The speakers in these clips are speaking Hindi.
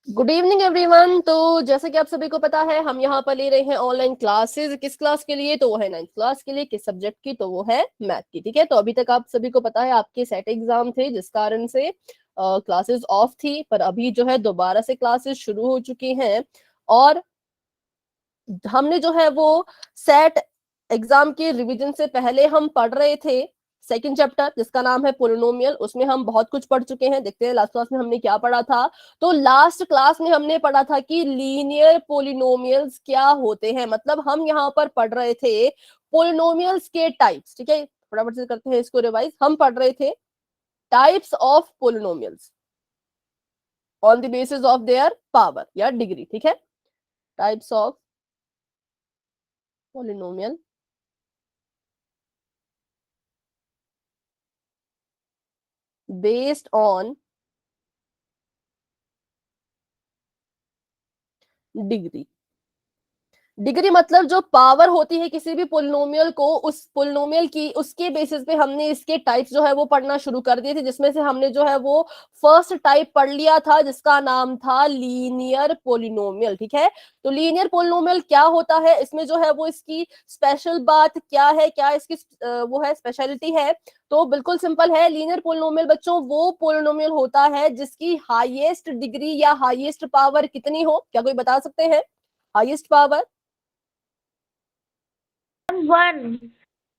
Good evening everyone. तो जैसे कि आप सभी को पता है, हम यहाँ पर ले रहे हैं ऑनलाइन क्लासेस। किस क्लास के लिए? तो वो है 9th क्लास के लिए। किस सब्जेक्ट की? तो वो है मैथ की। ठीक है, तो अभी तक आप सभी को पता है आपके सेट एग्जाम थे, जिस कारण से क्लासेस ऑफ थी, पर अभी जो है दोबारा से क्लासेस शुरू हो चुकी हैं। और हमने जो है वो सेट एग्जाम के रिवीजन से पहले हम पढ़ रहे थे सेकंड चैप्टर, जिसका नाम है पोलिनोमियल। उसमें हम बहुत कुछ पढ़ चुके हैं। देखते हैं लास्ट क्लास में हमने क्या पढ़ा था। तो लास्ट क्लास में हमने पढ़ा था कि लीनियर पोलिनोमियल्स क्या होते हैं। मतलब हम यहाँ पर पढ़ रहे थे पोलिनोमियल्स के टाइप्स। ठीक है, फटाफट से करते हैं इसको रिवाइज। हम पढ़ रहे थे types of polynomials on the basis of their power या डिग्री। ठीक है, types of polynomial based on degree. Degree मतलब जो पावर होती है किसी भी पोलिनोमियल को, उस पोलिनोमियल की उसके बेसिस पे हमने इसके टाइप्स जो है वो पढ़ना शुरू कर दिए थे, जिसमें से हमने जो है वो फर्स्ट टाइप पढ़ लिया था, जिसका नाम था लीनियर पोलिनोमियल। ठीक है, तो लीनियर पोलिनोमियल क्या होता है, इसमें जो है वो इसकी स्पेशल बात क्या है, क्या इसकी वो है स्पेशलिटी है। तो बिल्कुल सिंपल है। लीनियर पोलिनोमियल बच्चों वो पोलिनोमियल होता है जिसकी हाईएस्ट डिग्री या हाईएस्ट पावर कितनी हो। क्या कोई बता सकते हैं हाईएस्ट पावर? 1।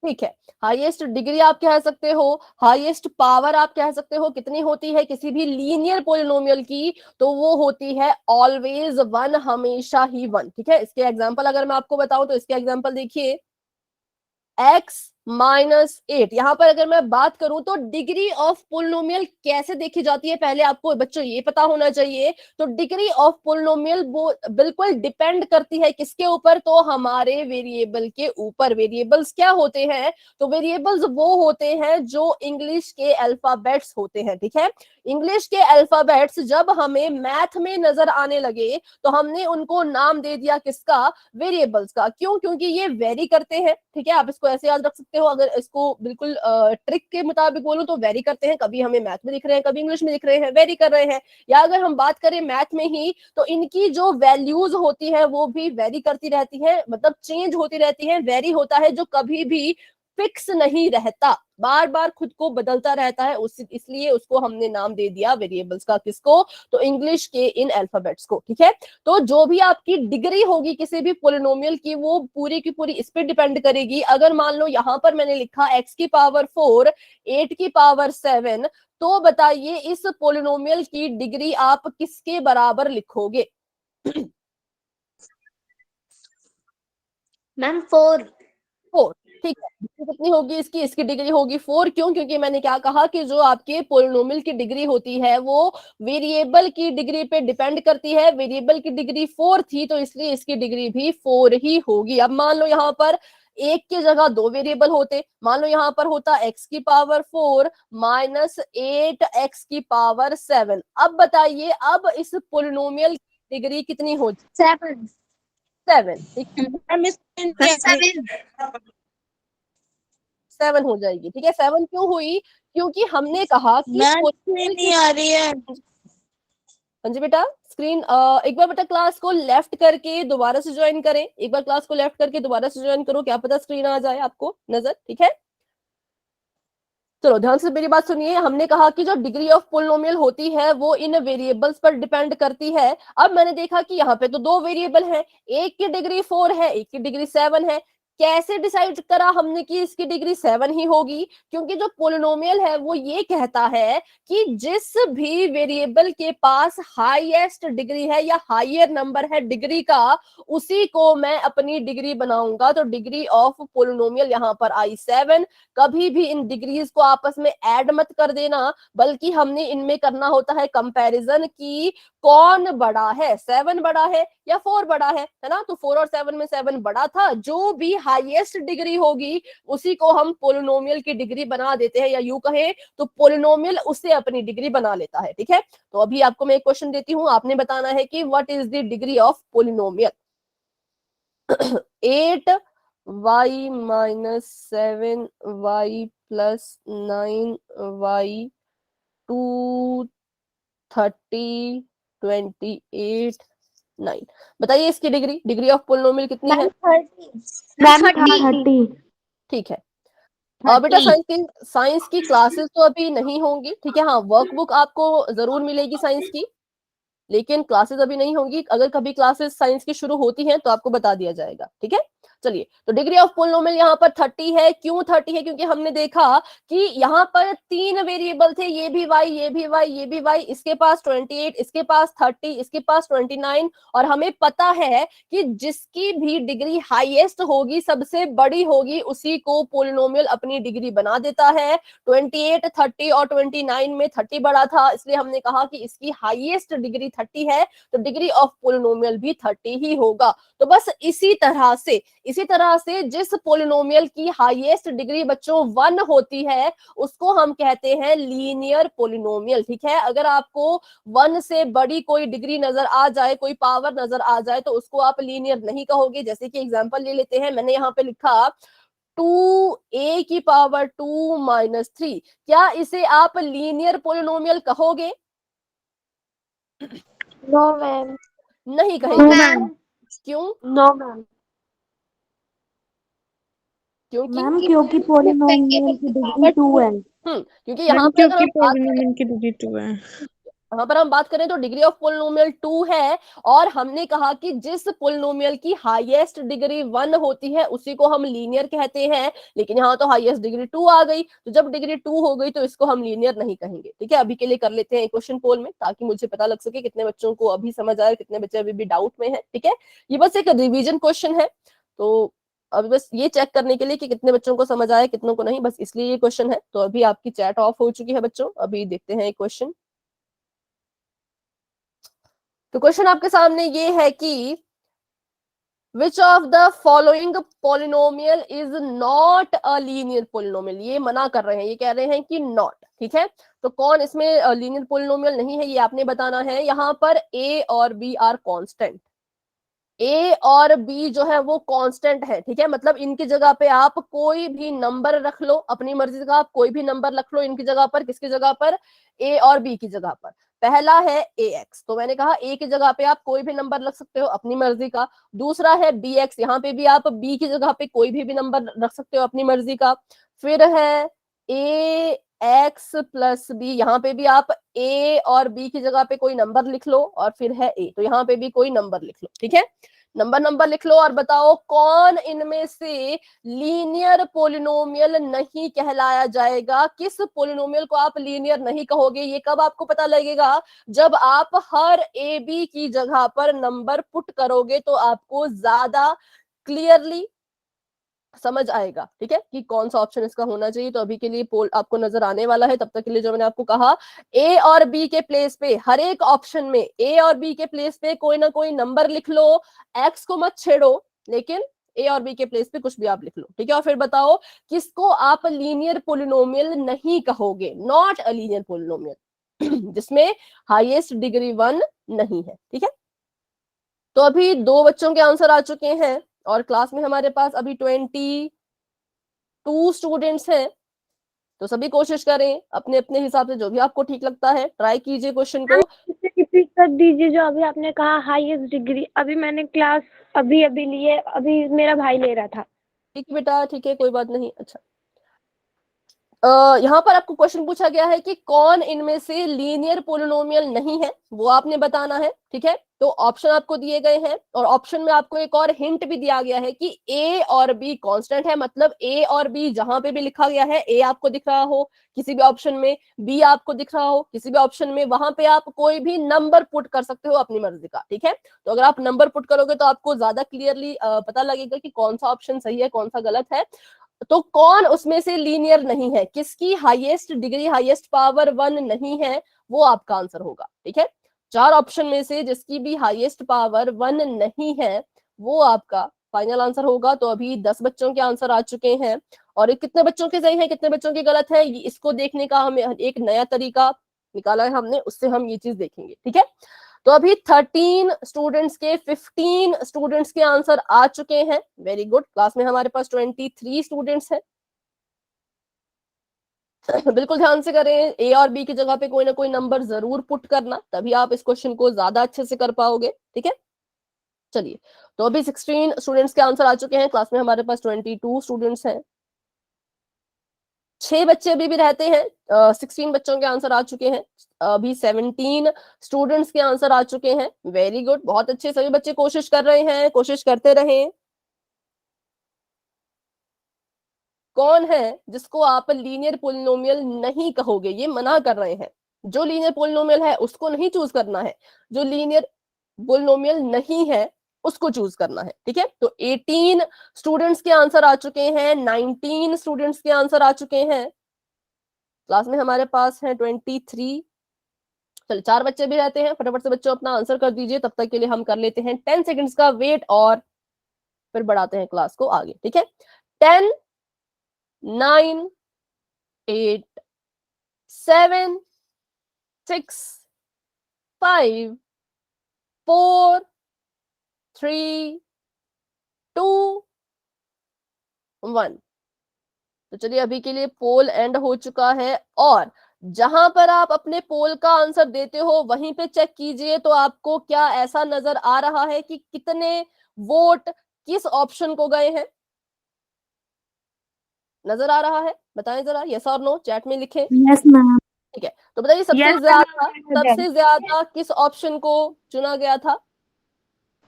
ठीक है, हाईएस्ट डिग्री आप कह सकते हो, हाईएस्ट पावर आप कह सकते हो। कितनी होती है किसी भी लीनियर पोलिनोमियल की? तो वो होती है ऑलवेज वन, हमेशा ही वन। ठीक है, इसके एग्जांपल अगर मैं आपको बताऊं तो इसके एग्जांपल देखिए, x-8। यहाँ पर अगर मैं बात करूं तो डिग्री ऑफ पोलिनोमियल कैसे देखी जाती है, पहले आपको बच्चों ये पता होना चाहिए। तो डिग्री ऑफ पोलिनोमियल बिल्कुल डिपेंड करती है किसके ऊपर? तो हमारे वेरिएबल के ऊपर। वेरिएबल्स क्या होते हैं? तो वेरिएबल्स वो होते हैं जो इंग्लिश के अल्फाबेट्स होते हैं। ठीक है, इंग्लिश के अल्फाबेट्स जब हमें मैथ में नजर आने लगे तो हमने उनको नाम दे दिया किसका? वेरिएबल्स का। क्यों? क्योंकि ये वेरी करते हैं। ठीक है, आप इसको ऐसे याद रख सकते हो। अगर इसको बिल्कुल ट्रिक के मुताबिक बोलूं तो वेरी करते हैं, कभी हमें मैथ में दिख रहे हैं, कभी इंग्लिश में दिख रहे हैं, वेरी कर रहे हैं। या अगर हम बात करें मैथ में ही, तो इनकी जो वैल्यूज होती है वो भी वेरी करती रहती है, मतलब चेंज होती रहती है। वेरी होता है जो कभी भी फिक्स नहीं रहता, बार बार खुद को बदलता रहता है, इसलिए उसको हमने नाम दे दिया वेरिएबल्स का। किसको? तो इंग्लिश के इन अल्फाबेट्स को। ठीक है, तो जो भी आपकी डिग्री होगी किसी भी पोलिनोमियल की, वो पूरी की पूरी इस पे डिपेंड करेगी। अगर मान लो यहां पर मैंने लिखा x की पावर 4, 8 की पावर 7, तो बताइए इस पोलिनोमियल की डिग्री आप किसके बराबर लिखोगे? मैम 4। 4। ठीक है, डिग्री कितनी होगी इसकी? इसकी डिग्री होगी 4। क्यों? क्योंकि मैंने क्या कहा कि जो आपके पोलिनोमियल की डिग्री होती है वो वेरिएबल की डिग्री पे डिपेंड करती है। वेरिएबल की डिग्री 4 थी, तो इसलिए इसकी डिग्री भी 4 ही होगी। अब मान लो यहाँ पर एक की जगह दो वेरिएबल होते, मान लो यहाँ पर होता x की पावर 4 माइनस 8x की पावर 7। अब बताइए अब इस पोलिनोमियल की डिग्री कितनी हो? 7। 7। ठीक है, मैम इसमें 7। 7 हो जाएगी। ठीक है, 7 क्यों हुई? क्योंकि हमने कहा कि मैम इसमें पोलिनोमियल की। नहीं आ रही है। हाँ जी बेटा, स्क्रीन एक बार बेटा क्लास को लेफ्ट करके दोबारा से ज्वाइन करें। एक बार क्लास को लेफ्ट करके दोबारा से ज्वाइन करो, क्या पता स्क्रीन आ जाए आपको नजर। ठीक है, चलो ध्यान से मेरी बात सुनिए। हमने कहा कि जो डिग्री ऑफ पोलिनोमियल होती है वो इन वेरिएबल्स पर डिपेंड करती है। अब मैंने देखा कि यहाँ पे तो दो वेरिएबल हैं, एक की डिग्री 4 है, एक की डिग्री 7 है। कैसे डिसाइड करा हमने कि इसकी डिग्री 7 ही होगी? क्योंकि जो पोलिनोमियल है वो ये कहता है कि जिस भी वेरिएबल के पास हाईएस्ट डिग्री है या हाइयर नंबर है डिग्री का, उसी को मैं अपनी डिग्री बनाऊंगा। तो डिग्री ऑफ पोलिनोमियल यहाँ पर आई 7। कभी भी इन डिग्रीज को आपस में ऐड मत कर देना, बल्कि हमने इनमें करना होता है कंपैरिजन की कौन बड़ा है, 7 बड़ा है या 4 बड़ा है ना। तो 4 और 7 में 7 बड़ा था। जो भी हाईएस्ट डिग्री होगी उसी को हम पोलिनोमियल की डिग्री बना देते हैं, या यूं कहें तो पोलिनोमियल उससे अपनी डिग्री बना लेता है। ठीक है, तो अभी आपको मैं एक क्वेश्चन देती हूँ, आपने बताना है कि what is the degree of polynomial. 8y - 7y + 9y 230 28, 9। बताइए इसकी डिग्री ऑफ पोलिनोमियल कितनी है? 30। ठीक है। और बेटा साइंस की क्लासेस तो अभी नहीं होंगी, ठीक है। हाँ, वर्कबुक आपको जरूर मिलेगी साइंस की, लेकिन क्लासेस अभी नहीं होंगी। अगर कभी क्लासेस साइंस की शुरू होती हैं तो आपको बता दिया जाएगा, ठीक है। चलिए, तो डिग्री ऑफ पोलिनोमियल यहाँ पर 30 है। क्यों 30 है? क्योंकि हमने देखा कि यहाँ पर 3 वेरिएबल थे, ये भी y, ये भी y, ये भी y। इसके पास 28, इसके पास 30, इसके पास 29। और हमें पता है कि जिसकी भी डिग्री हाईएस्ट होगी, सबसे बड़ी होगी, उसी को पोलिनोमियल अपनी डिग्री बना देता है। 28, 30 और 29 में 30 बड़ा था, इसलिए हमने कहा कि इसकी हाईएस्ट डिग्री 30 है, तो डिग्री ऑफ पोलिनोमियल भी 30 ही होगा। तो बस इसी तरह से जिस पोलिनोमियल की हाईएस्ट डिग्री बच्चों 1 होती है, उसको हम कहते हैं लीनियर पोलिनोमियल, ठीक है। अगर आपको 1 से बड़ी कोई डिग्री नजर आ जाए, कोई पावर नजर आ जाए, तो उसको आप लीनियर नहीं कहोगे। जैसे कि एग्जांपल ले लेते हैं, मैंने यहाँ पे लिखा 2a की पावर 2 माइनस 3। क्या इसे आप लीनियर पोलिनोमियल कहोगे? No ma'am. नहीं कहेंगे। मैम। क्यों? No ma'am. क्योंकि मैम क्योंकि पोलिनोमियल की डिग्री 2 है। क्योंकि यहाँ मैम पर अगर क्योंकि हम बात करें, पोलिनोमियल की डिग्री 2 है। यहाँ पर हम बात करें तो डिग्री ऑफ पोलिनोमियल 2 है। और हमने कहा कि जिस पोलिनोमियल की हाईएस्ट डिग्री 1 होती है, उसी को हम लीनियर कहते हैं। लेकिन यहाँ तो हाईएस्ट डिग्री 2 आ गई, तो जब डिग्री 2 हो गई तो इसको हम लीनियर नहीं कहेंगे, ठीक है। अभी के लिए कर लेते हैं क्वेश्चन पोल में, ताकि मुझे पता लग सके कितने बच्चों को अभी समझ आया, कितने बच्चे अभी भी डाउट में है, ठीक है। ये बस एक रिविजन क्वेश्चन है, तो अभी बस ये चेक करने के लिए कि कितने बच्चों को समझ आया, कितनों को नहीं, बस इसलिए ये क्वेश्चन है। तो अभी आपकी चैट ऑफ हो चुकी है बच्चों, अभी देखते हैं एक क्वेश्चन। तो क्वेश्चन आपके सामने ये है कि which of the following polynomial is not a linear polynomial. ये मना कर रहे हैं, ये कह रहे हैं कि नॉट, ठीक है। तो कौन इसमें लीनियर पोलिनोमियल नहीं है, ये आपने बताना है। यहाँ पर a और b आर कांस्टेंट। ए और बी जो है वो कांस्टेंट है, ठीक है। मतलब इनकी जगह पे आप कोई भी नंबर रख लो, अपनी मर्जी का आप कोई भी नंबर रख लो इनकी जगह पर। किसकी जगह पर? ए और बी की जगह पर। पहला है ए एक्स, तो मैंने कहा ए की जगह पे आप कोई भी नंबर रख सकते हो अपनी मर्जी का। दूसरा है बी एक्स, यहाँ पे भी आप बी की जगह पे कोई भी नंबर रख सकते हो अपनी मर्जी का। फिर है ए एक्स प्लस बी, यहाँ पे भी आप ए और बी की जगह पे कोई नंबर लिख लो। और फिर है ए, तो यहाँ पे भी कोई नंबर लिख लो, ठीक है। नंबर लिख लो और बताओ कौन इनमें से लीनियर पोलिनोमियल नहीं कहलाया जाएगा। किस पोलिनोमियल को आप लीनियर नहीं कहोगे? ये कब आपको पता लगेगा? जब आप हर ए बी की जगह पर नंबर पुट करोगे, तो आपको ज्यादा क्लियरली समझ आएगा, ठीक है, कि कौन सा ऑप्शन इसका होना चाहिए। तो अभी के लिए पोल आपको नजर आने वाला है। तब तक के लिए जो मैंने आपको कहा, ए और बी के प्लेस पे, हर एक ऑप्शन में ए और बी के प्लेस पे कोई ना कोई नंबर लिख लो। एक्स को मत छेड़ो, लेकिन ए और बी के प्लेस पे कुछ भी आप लिख लो, ठीक है। और फिर बताओ किसको आप लीनियर पोलिनोमियल नहीं कहोगे, नॉट अ लीनियर पोलिनोमियल, जिसमें हाईएस्ट डिग्री 1 नहीं है, ठीक है। तो अभी 2 बच्चों के आंसर आ चुके हैं, और क्लास में हमारे पास अभी 22 स्टूडेंट्स हैं। तो सभी कोशिश करें अपने अपने हिसाब से, जो भी आपको ठीक लगता है ट्राई कीजिए क्वेश्चन को। रिपीट कर दीजिए जो अभी आपने कहा हाईएस्ट डिग्री। अभी मैंने क्लास अभी लिए, अभी मेरा भाई ले रहा था। ठीक है बेटा, ठीक है, कोई बात नहीं। अच्छा, यहाँ पर आपको क्वेश्चन पूछा गया है कि कौन इनमें से लीनियर पोलिनोमियल नहीं है, वो आपने बताना है, ठीक है। तो ऑप्शन आपको दिए गए हैं, और ऑप्शन में आपको एक और हिंट भी दिया गया है कि ए और बी कांस्टेंट है। मतलब ए और बी जहां पे भी लिखा गया है, ए आपको दिख रहा हो किसी भी ऑप्शन में, बी आपको दिख रहा हो किसी भी ऑप्शन में, वहां पे आप कोई भी नंबर पुट कर सकते हो अपनी मर्जी का, ठीक है। तो अगर आप नंबर पुट करोगे तो आपको ज्यादा क्लियरली पता लगेगा कि कौन सा ऑप्शन सही है, कौन सा गलत है। तो कौन उसमें से लीनियर नहीं है, किसकी हाईएस्ट डिग्री, हाईएस्ट पावर 1 नहीं है, वो आपका आंसर होगा, ठीक है। 4 ऑप्शन में से जिसकी भी हाईएस्ट पावर 1 नहीं है, वो आपका फाइनल आंसर होगा। तो अभी 10 बच्चों के आंसर आ चुके हैं, और कितने बच्चों के सही है, कितने बच्चों के गलत है, इसको देखने का हमें एक नया तरीका निकाला है हमने, उससे हम ये चीज देखेंगे, ठीक है। तो अभी 13 स्टूडेंट्स के 15 स्टूडेंट्स के आंसर आ चुके हैं। , , , वेरी गुड। क्लास में हमारे पास 23 स्टूडेंट्स हैं। 23 स्टूडेंट्स के आंसर आ चुके हैं, वेरी गुड। क्लास में हमारे पास 23 स्टूडेंट्स हैं। 23 स्टूडेंट्स के आंसर आ चुके हैं, वेरी गुड। क्लास में हमारे पास 23 स्टूडेंट्स हैं। 23 स्टूडेंट्स के आंसर आ चुके हैं, वेरी गुड। बिल्कुल ध्यान से करें, ए और बी की जगह पे कोई ना कोई नंबर जरूर पुट करना, तभी आप इस क्वेश्चन को ज्यादा अच्छे से कर पाओगे, ठीक है। चलिए, तो अभी 16 स्टूडेंट्स के आंसर आ चुके हैं, क्लास में हमारे पास 22 स्टूडेंट्स हैं, 6 बच्चे अभी भी रहते हैं, 16 बच्चों के आंसर आ चुके हैं, अभी 17 स्टूडेंट्स के आंसर आ चुके हैं। वेरी गुड, बहुत अच्छे, सभी बच्चे कोशिश कर रहे हैं, कोशिश करते रहें। कौन है जिसको आप लीनियर पोलिनोमियल नहीं कहोगे, ये मना कर रहे हैं। जो लीनियर पोलिनोमियल है उसको नहीं चूज करना है, जो लीनियर पोलिनोमियल नहीं है उसको चूज करना है, ठीक है। तो 18 स्टूडेंट्स के आंसर आ चुके हैं, 19 स्टूडेंट्स के आंसर आ चुके हैं, क्लास में हमारे पास है 23। चलो, 4 बच्चे भी रहते हैं, फटाफट से बच्चों अपना आंसर कर दीजिए, तब तक के लिए हम कर लेते हैं 10 सेकंड्स का वेट और फिर बढ़ाते हैं क्लास को आगे, ठीक है। 10, 9, 8, 7, 6, 5, 4, 3, 2, 1। तो चलिए, अभी के लिए पोल एंड हो चुका है, और जहां पर आप अपने पोल का आंसर देते हो वहीं पे चेक कीजिए, तो आपको क्या ऐसा नजर आ रहा है कि कितने वोट किस ऑप्शन को गए हैं? नजर आ रहा है? बताएं जरा, यस और नो चैट में लिखें। Yes ma'am. ठीक है, तो बताइए सबसे ज्यादा किस ऑप्शन को चुना गया था?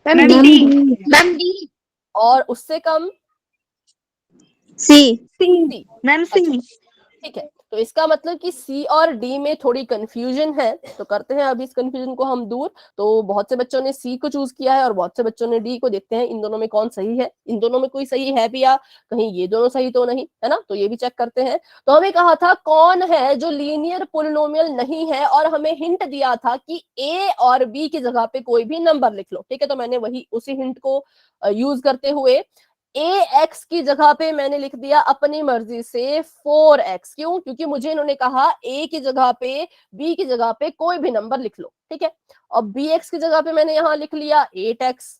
Ma'am D. और उससे कम? सी। सी। मैम अच्छा, ठीक है, तो इसका मतलब कि सी और डी में थोड़ी कंफ्यूजन है, तो करते हैं अभी इस कंफ्यूजन को हम दूर। तो बहुत से बच्चों ने सी को चूज किया है और बहुत से बच्चों ने डी को। देखते हैं इन दोनों में कौन सही है, इन दोनों में कोई सही है भी या कहीं ये दोनों सही तो नहीं है ना, तो ये भी चेक करते हैं। तो हमें कहा था कौन है जो लीनियर पोलिनोमियल नहीं है, और हमें हिंट दिया था कि ए और बी की जगह पे कोई भी नंबर लिख लो, ठीक है। तो मैंने वही उसी हिंट को यूज करते हुए ए एक्स की जगह पे मैंने लिख दिया अपनी मर्जी से 4x। क्यों? क्योंकि मुझे इन्होंने कहा ए की जगह पे, बी की जगह पे कोई भी नंबर लिख लो, ठीक है। और बी एक्स की जगह पे मैंने यहां लिख लिया 8x,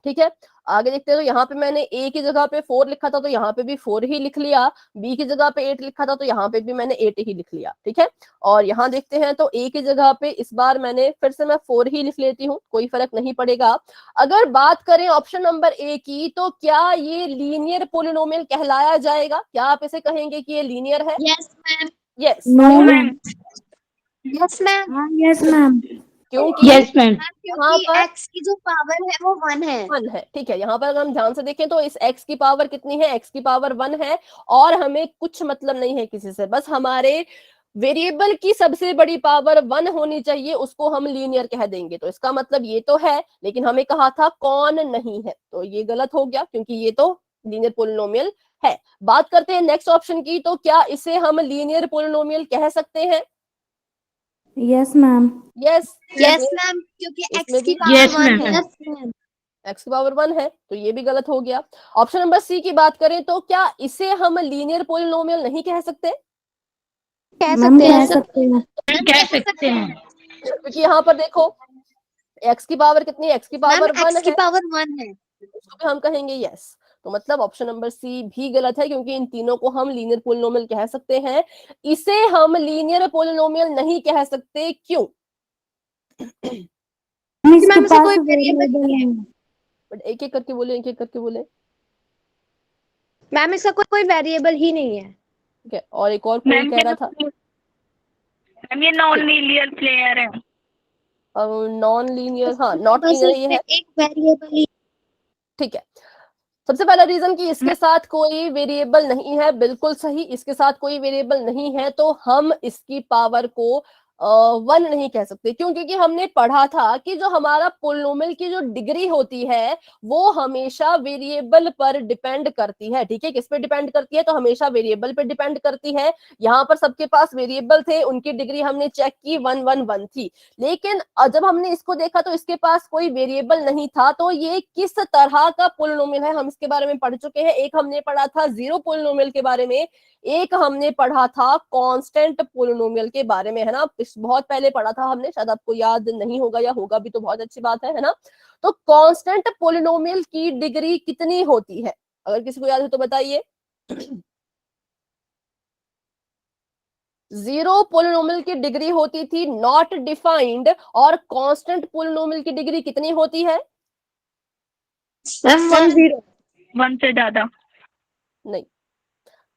ठीक है। आगे देखते हैं, तो यहाँ पे मैंने ए की जगह पे 4 लिखा था, तो यहाँ पे भी 4 ही लिख लिया। बी की जगह पे 8 लिखा था, तो यहाँ पे भी मैंने 8 ही लिख लिया, ठीक है। और यहाँ देखते हैं, तो ए की जगह पे इस बार मैंने फिर से मैं 4 ही लिख लेती हूँ, कोई फर्क नहीं पड़ेगा। अगर बात करें ऑप्शन नंबर ए की, तो क्या ये लीनियर पोलिनोमियल कहलाया जाएगा? क्या आप इसे कहेंगे कि ये लीनियर है? Yes ma'am. Yes. No ma'am. Yes ma'am. Yes ma'am. क्योंकि यस मैम। यहाँ क्योंकि पर एक्स की जो पावर है वो 1 है। 1 है, ठीक है। यहाँ पर अगर हम ध्यान से देखें तो इस x की पावर कितनी है? x की पावर 1 है, और हमें कुछ मतलब नहीं है किसी से, बस हमारे वेरिएबल की सबसे बड़ी पावर 1 होनी चाहिए, उसको हम लीनियर कह देंगे। तो इसका मतलब ये तो है, लेकिन हमें कहा था कौन नहीं है, तो ये गलत हो गया, क्योंकि ये तो लीनियर पोलिनोमियल है। बात करते हैं नेक्स्ट ऑप्शन की, तो क्या इसे हम लीनियर पोलिनोमियल कह सकते हैं? Yes ma'am. Yes. Yes ma'am, क्योंकि इसमें एक्स की भी पावर 1 है। Yes ma'am. x की पावर 1 है, तो ये भी गलत हो गया। ऑप्शन नंबर सी की बात करें, तो क्या इसे हम लीनियर पोलिनोमियल नहीं कह सकते? कह सकते हैं। कह सकते हैं। क्योंकि यहाँ पर देखो, x की पावर कितनी है? x की मैम पावर 1 एक्स की है, पावर 1 है। उसको भी हम कहेंगे यस। तो मतलब ऑप्शन नंबर सी भी गलत है, क्योंकि इन तीनों को हम लीनियर पोलिनोमियल कह सकते हैं, इसे हम लीनियर पोलिनोमियल नहीं कह सकते। क्यों? मैम इसे कोई वेरिएबल नहीं है। बट एक एक करके बोले, एक एक करके बोले। मैम इसका कोई वेरिएबल ही नहीं है। ठीक है, और एक और कोई कह रहा था मैम ये नॉन लीनियर प्लेयर है। नॉन लीनियर, हाँ नॉट बस लीनियर ये इसमें है, एक वेरिएबल ही। ठीक है। सबसे पहला रीजन कि इसके साथ कोई वेरिएबल नहीं है, बिल्कुल सही, इसके साथ कोई वेरिएबल नहीं है, तो हम इसकी पावर को 1 नहीं कह सकते। क्यों? क्योंकि हमने पढ़ा था कि जो हमारा पोलिनोमियल की जो डिग्री होती है वो हमेशा वेरिएबल पर डिपेंड करती है, ठीक है। किस पे डिपेंड करती है? तो हमेशा वेरिएबल पे डिपेंड करती है। यहाँ पर सबके पास वेरिएबल थे, उनकी डिग्री हमने चेक की 1 1 1 थी, लेकिन जब हमने इसको देखा तो इसके पास कोई वेरिएबल नहीं था। तो ये किस तरह का पोलिनोमियल है, हम इसके बारे में पढ़ चुके हैं। एक हमने पढ़ा था जीरो पोलिनोमियल के बारे में, एक हमने पढ़ा था कांस्टेंट पोलिनोमियल के बारे में, है ना। बहुत पहले पढ़ा था हमने, शायद आपको याद नहीं होगा, या होगा भी तो बहुत अच्छी बात है ना। तो कांस्टेंट पोलिनोमियल की डिग्री कितनी होती है? अगर किसी को याद है तो बताइए। जीरो पोलिनोमियल की डिग्री होती थी नॉट डिफाइंड, और कांस्टेंट पोलिनोमियल की डिग्री कितनी होती है? मैम 10। 1 से ज्यादा। नहीं,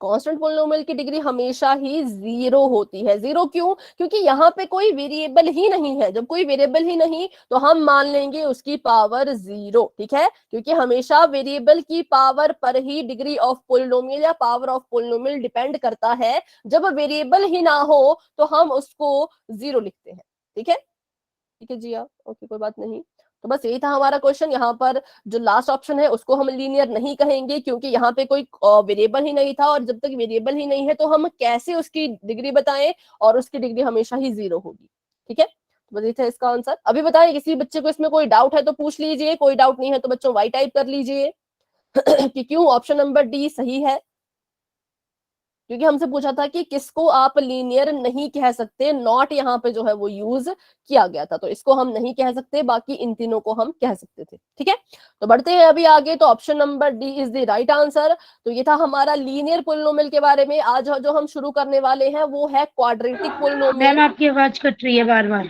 कांस्टेंट पोलिनोमियल की डिग्री हमेशा ही जीरो होती है। जीरो क्यों? क्योंकि यहाँ पे कोई वेरिएबल ही नहीं है। जब कोई वेरिएबल ही नहीं तो हम मान लेंगे उसकी पावर जीरो, ठीक है, क्योंकि हमेशा वेरिएबल की पावर पर ही डिग्री ऑफ पोलिनोमियल या पावर ऑफ पोलिनोमियल डिपेंड करता है। जब वेरिएबल ही ना हो तो हम उसको जीरो लिखते हैं, ठीक है। ठीक है जी, आप ओके, कोई बात नहीं। तो बस यही था हमारा क्वेश्चन। यहाँ पर जो लास्ट ऑप्शन है उसको हम लीनियर नहीं कहेंगे, क्योंकि यहाँ पे कोई वेरिएबल ही नहीं था, और जब तक वेरिएबल ही नहीं है तो हम कैसे उसकी डिग्री बताएं, और उसकी डिग्री हमेशा ही जीरो होगी, ठीक है। तो बस ये था इसका आंसर। अभी बताएं, किसी बच्चे को इसमें कोई डाउट है तो पूछ लीजिए, कोई डाउट नहीं है तो बच्चों वाई टाइप कर लीजिए कि क्यों ऑप्शन नंबर डी सही है। क्योंकि हमसे पूछा था कि किसको आप लीनियर नहीं कह सकते, नॉट यहाँ पे जो है वो यूज किया गया था, तो इसको हम नहीं कह सकते, बाकी इन तीनों को हम कह सकते थे, ठीक है। तो बढ़ते हैं अभी आगे। तो option number D is the right answer. तो ये था हमारा लीनियर पोलिनोमियल के बारे में। आज जो हम शुरू करने वाले हैं वो है क्वाड्रेटिक पोलिनोमियल। मैम आपकी आवाज कट रही है बार बार।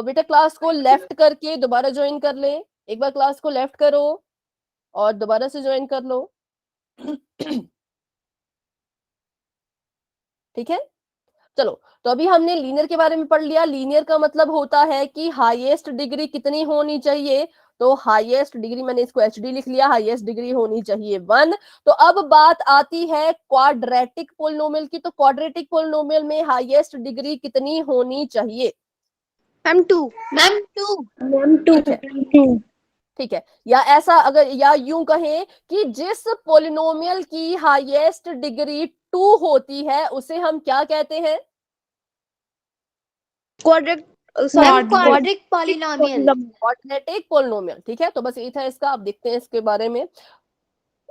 बेटा क्लास को लेफ्ट करके दोबारा ज्वाइन कर ले। एक बार क्लास को लेफ्ट करो और दोबारा से ज्वाइन कर लो ठीक है। चलो, तो अभी हमने लीनियर के बारे में पढ़ लिया। लीनियर का मतलब होता है कि हाईएस्ट डिग्री कितनी होनी चाहिए। तो हाईएस्ट डिग्री, मैंने इसको एचडी लिख लिया, हाईएस्ट डिग्री होनी चाहिए 1। तो अब बात आती है क्वाड्रेटिक पोलिनोमियल की। तो क्वाड्रेटिक पोलिनोमियल में हाईएस्ट डिग्री कितनी होनी चाहिए? मैम 2। मैम 2। मैम 2। ठीक है, ठीक है। या ऐसा अगर, या यूं कहें कि जिस पोलिनोमियल की हाईएस्ट डिग्री 2 होती है उसे हम क्या कहते हैं? Quadratic polynomial. क्वाड्रेटिक पोलिनोमियल, ठीक है। तो बस यही था इसका। आप देखते हैं इसके बारे में।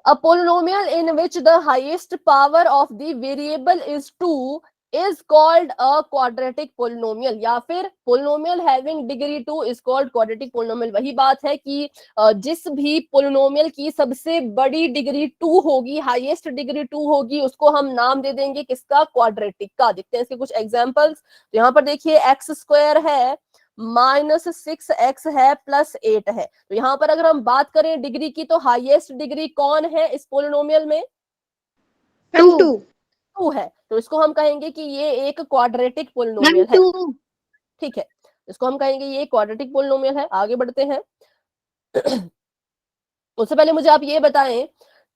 A polynomial in which the highest power of the variable is 2 is called a quadratic polynomial, या फिर polynomial having degree 2 is called quadratic polynomial। वही बात है कि जिस भी polynomial की सबसे बड़ी डिग्री 2 होगी, हाईएस्ट डिग्री 2 होगी, उसको हम नाम दे देंगे किसका? क्वाड्रेटिक का। देखते हैं इसके कुछ एग्जांपल्स। तो यहाँ पर देखिए एक्स स्क्वायर है, -6x है, +8 है। तो यहाँ पर अगर हम बात करें डिग्री की, तो हाईएस्ट डिग्री कौन है इस पोलिनोमियल में? 2 है। तो इसको हम कहेंगे कि ये एक क्वाड्रेटिक पोलिनोमियल है, ठीक है। इसको हम कहेंगे ये क्वाड्रेटिक पोलिनोमियल है। आगे बढ़ते हैं। उससे पहले मुझे आप ये बताएं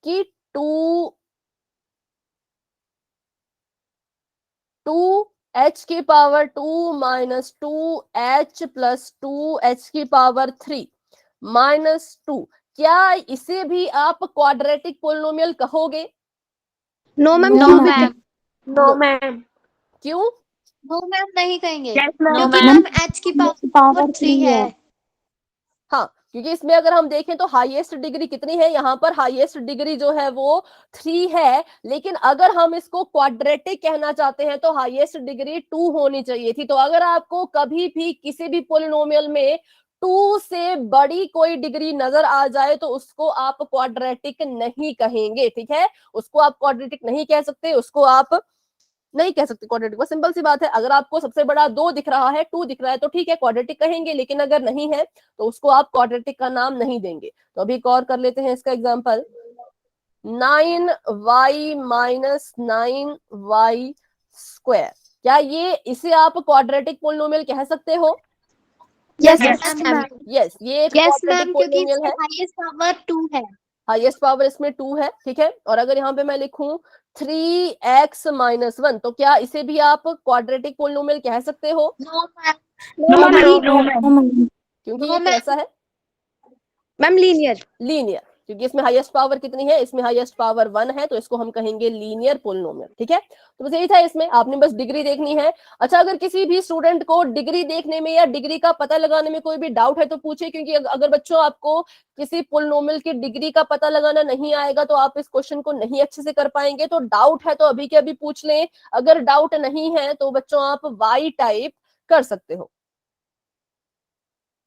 कि 2h की पावर 2 - 2h + 2h की पावर 3 -2, क्या इसे भी आप क्वाड्रेटिक पोलिनोमियल कहोगे? No ma'am. No ma'am. No ma'am. क्यों? नो मैम नहीं कहेंगे, Yes, ma'am. क्योंकि मैम h की पावर 3 है। हाँ, क्योंकि इसमें अगर हम देखें तो हाईएस्ट डिग्री कितनी है? यहाँ पर हाईएस्ट डिग्री जो है वो 3 है, लेकिन अगर हम इसको क्वाड्रेटिक कहना चाहते हैं तो हाईएस्ट डिग्री 2 होनी चाहिए थी। तो अगर आपको कभी भी किसी भी पोलिनोमियल में 2 से बड़ी कोई डिग्री नजर आ जाए तो उसको आप क्वाड्रेटिक नहीं कहेंगे, ठीक है। उसको आप क्वाड्रेटिक नहीं कह सकते, उसको आप नहीं कह सकते क्वाड्रेटिक। बस सिंपल सी बात है। अगर आपको सबसे बड़ा 2 दिख रहा है, 2 दिख रहा है, तो ठीक है क्वाड्रेटिक कहेंगे, लेकिन अगर नहीं है तो उसको आप क्वाड्रेटिक का नाम नहीं देंगे। तो अभी एक और कर लेते हैं इसका एग्जांपल। 9y - 9y², क्या ये इसे आप क्वाड्रेटिक पोलिनोमियल कह सकते हो? Yes Yes, ma'am. यस, ये एक यस क्वाड्रेटिक मैम, क्योंकि पोलिनोमियल इसमें है। हाईएस्ट पावर 2 है। हाईएस्ट पावर इसमें 2 है, ठीक है। और अगर यहाँ पे मैं लिखूं 3x - 1, तो क्या इसे भी आप क्वाड्रेटिक पोलिनोमियल कह सकते हो? No ma'am. No, ma'am. क्योंकि नो ये मैम। कैसा है? Ma'am linear. लीनियर, क्योंकि इसमें हाईएस्ट पावर कितनी है? इसमें हाईएस्ट पावर 1 है, तो इसको हम कहेंगे लीनियर पोलिनोमियल, ठीक है। तो बस यही था इसमें। आपने बस डिग्री देखनी है। अच्छा, अगर किसी भी स्टूडेंट को डिग्री देखने में या डिग्री का पता लगाने में कोई भी डाउट है तो पूछे, क्योंकि अगर बच्चों आपको किसी पोलिनोमियल की डिग्री का पता लगाना नहीं आएगा तो आप इस क्वेश्चन को नहीं अच्छे से कर पाएंगे। तो डाउट है तो अभी के अभी पूछ लें। अगर डाउट नहीं है तो बच्चों आप वाई टाइप कर सकते हो।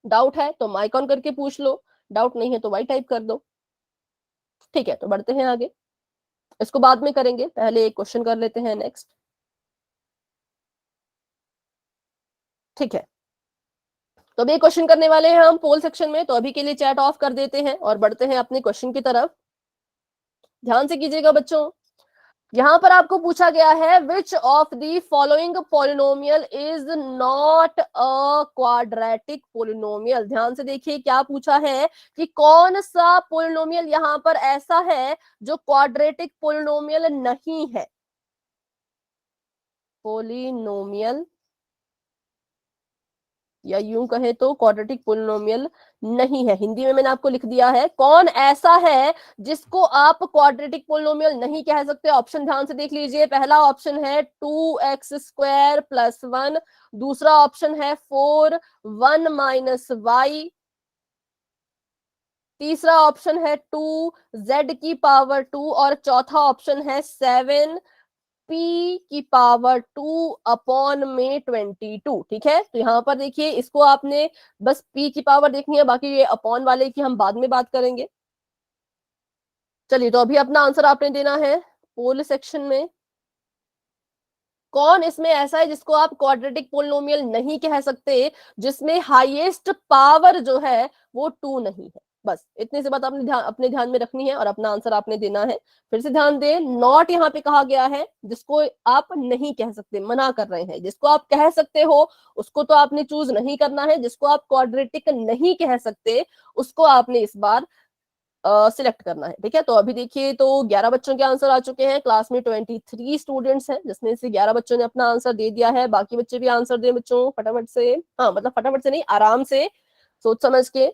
डाउट है तो माइक ऑन करके पूछ लो, डाउट नहीं है तो वाई टाइप कर दो, ठीक है। तो बढ़ते हैं आगे, इसको बाद में करेंगे, पहले एक क्वेश्चन कर लेते हैं नेक्स्ट। ठीक है, तो अभी क्वेश्चन करने वाले हैं हम पोल सेक्शन में, तो अभी के लिए चैट ऑफ कर देते हैं और बढ़ते हैं अपने क्वेश्चन की तरफ। ध्यान से कीजिएगा बच्चों, यहां पर आपको पूछा गया है which of the following polynomial is not a quadratic polynomial. ध्यान से देखिए क्या पूछा है कि कौन सा पोलिनोमियल यहां पर ऐसा है जो क्वाड्रेटिक पोलिनोमियल नहीं है। पोलिनोमियल या यूं कहें तो क्वाड्रेटिक पोलिनोमियल नहीं है। हिंदी में मैंने आपको लिख दिया है कौन ऐसा है जिसको आप क्वाड्रेटिक पोलिनोमियल नहीं कह सकते। ऑप्शन ध्यान से देख लीजिए, पहला ऑप्शन है 2x² + 1, दूसरा ऑप्शन है 4 1 - y, तीसरा ऑप्शन है 2z⁻², और चौथा ऑप्शन है 7 p⁻2/22। ठीक है, तो यहां पर देखिए इसको आपने बस p की पावर देखनी है, बाकी ये अपॉन वाले की हम बाद में बात करेंगे। चलिए, तो अभी अपना आंसर आपने देना है पोल सेक्शन में। कौन इसमें ऐसा है जिसको आप क्वाड्रेटिक पोलिनोमियल नहीं कह सकते, जिसमें हाईएस्ट पावर जो है वो 2 नहीं है। बस इतनी सी बात आपने अपने ध्यान में रखनी है और अपना आंसर आपने देना है। फिर से ध्यान दें, नॉट यहाँ पे कहा गया है, जिसको आप नहीं कह सकते, मना कर रहे हैं। जिसको आप कह सकते हो उसको तो आपने चूज नहीं करना है, जिसको आप क्वाड्रेटिक नहीं कह सकते उसको आपने इस बार सिलेक्ट करना है। ठीक है, तो अभी देखिए, तो 11 बच्चों के आंसर आ चुके हैं। क्लास में 23 स्टूडेंट्स हैं, जिसमें से 11 बच्चों ने अपना आंसर दे दिया है। बाकी बच्चे भी आंसर दें बच्चों फटाफट से, हाँ मतलब फटाफट से नहीं, आराम से सोच समझ के।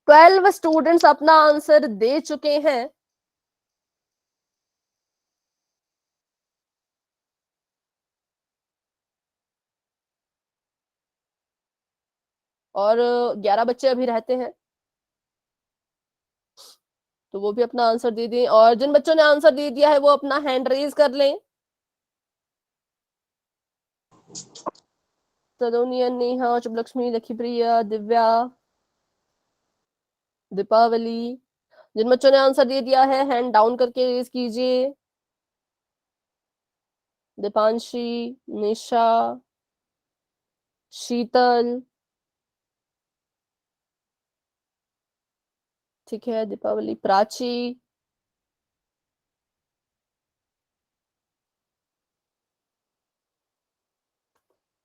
12 स्टूडेंट्स अपना आंसर दे चुके हैं। और 11 बच्चे अभी रहते हैं, तो वो भी अपना आंसर दे दें। और जिन बच्चों ने आंसर दे दिया है वो अपना हैंड रेज कर लें। सलोनी, नेहा, शुभलक्ष्मी, लक्ष्मीप्रिया, दिव्या, दीपावली, जिन बच्चों ने आंसर दे दिया है हैंड डाउन करके रेज कीजिए। दीपांशी, निशा, शीतल, ठीक है, दीपावली, प्राची,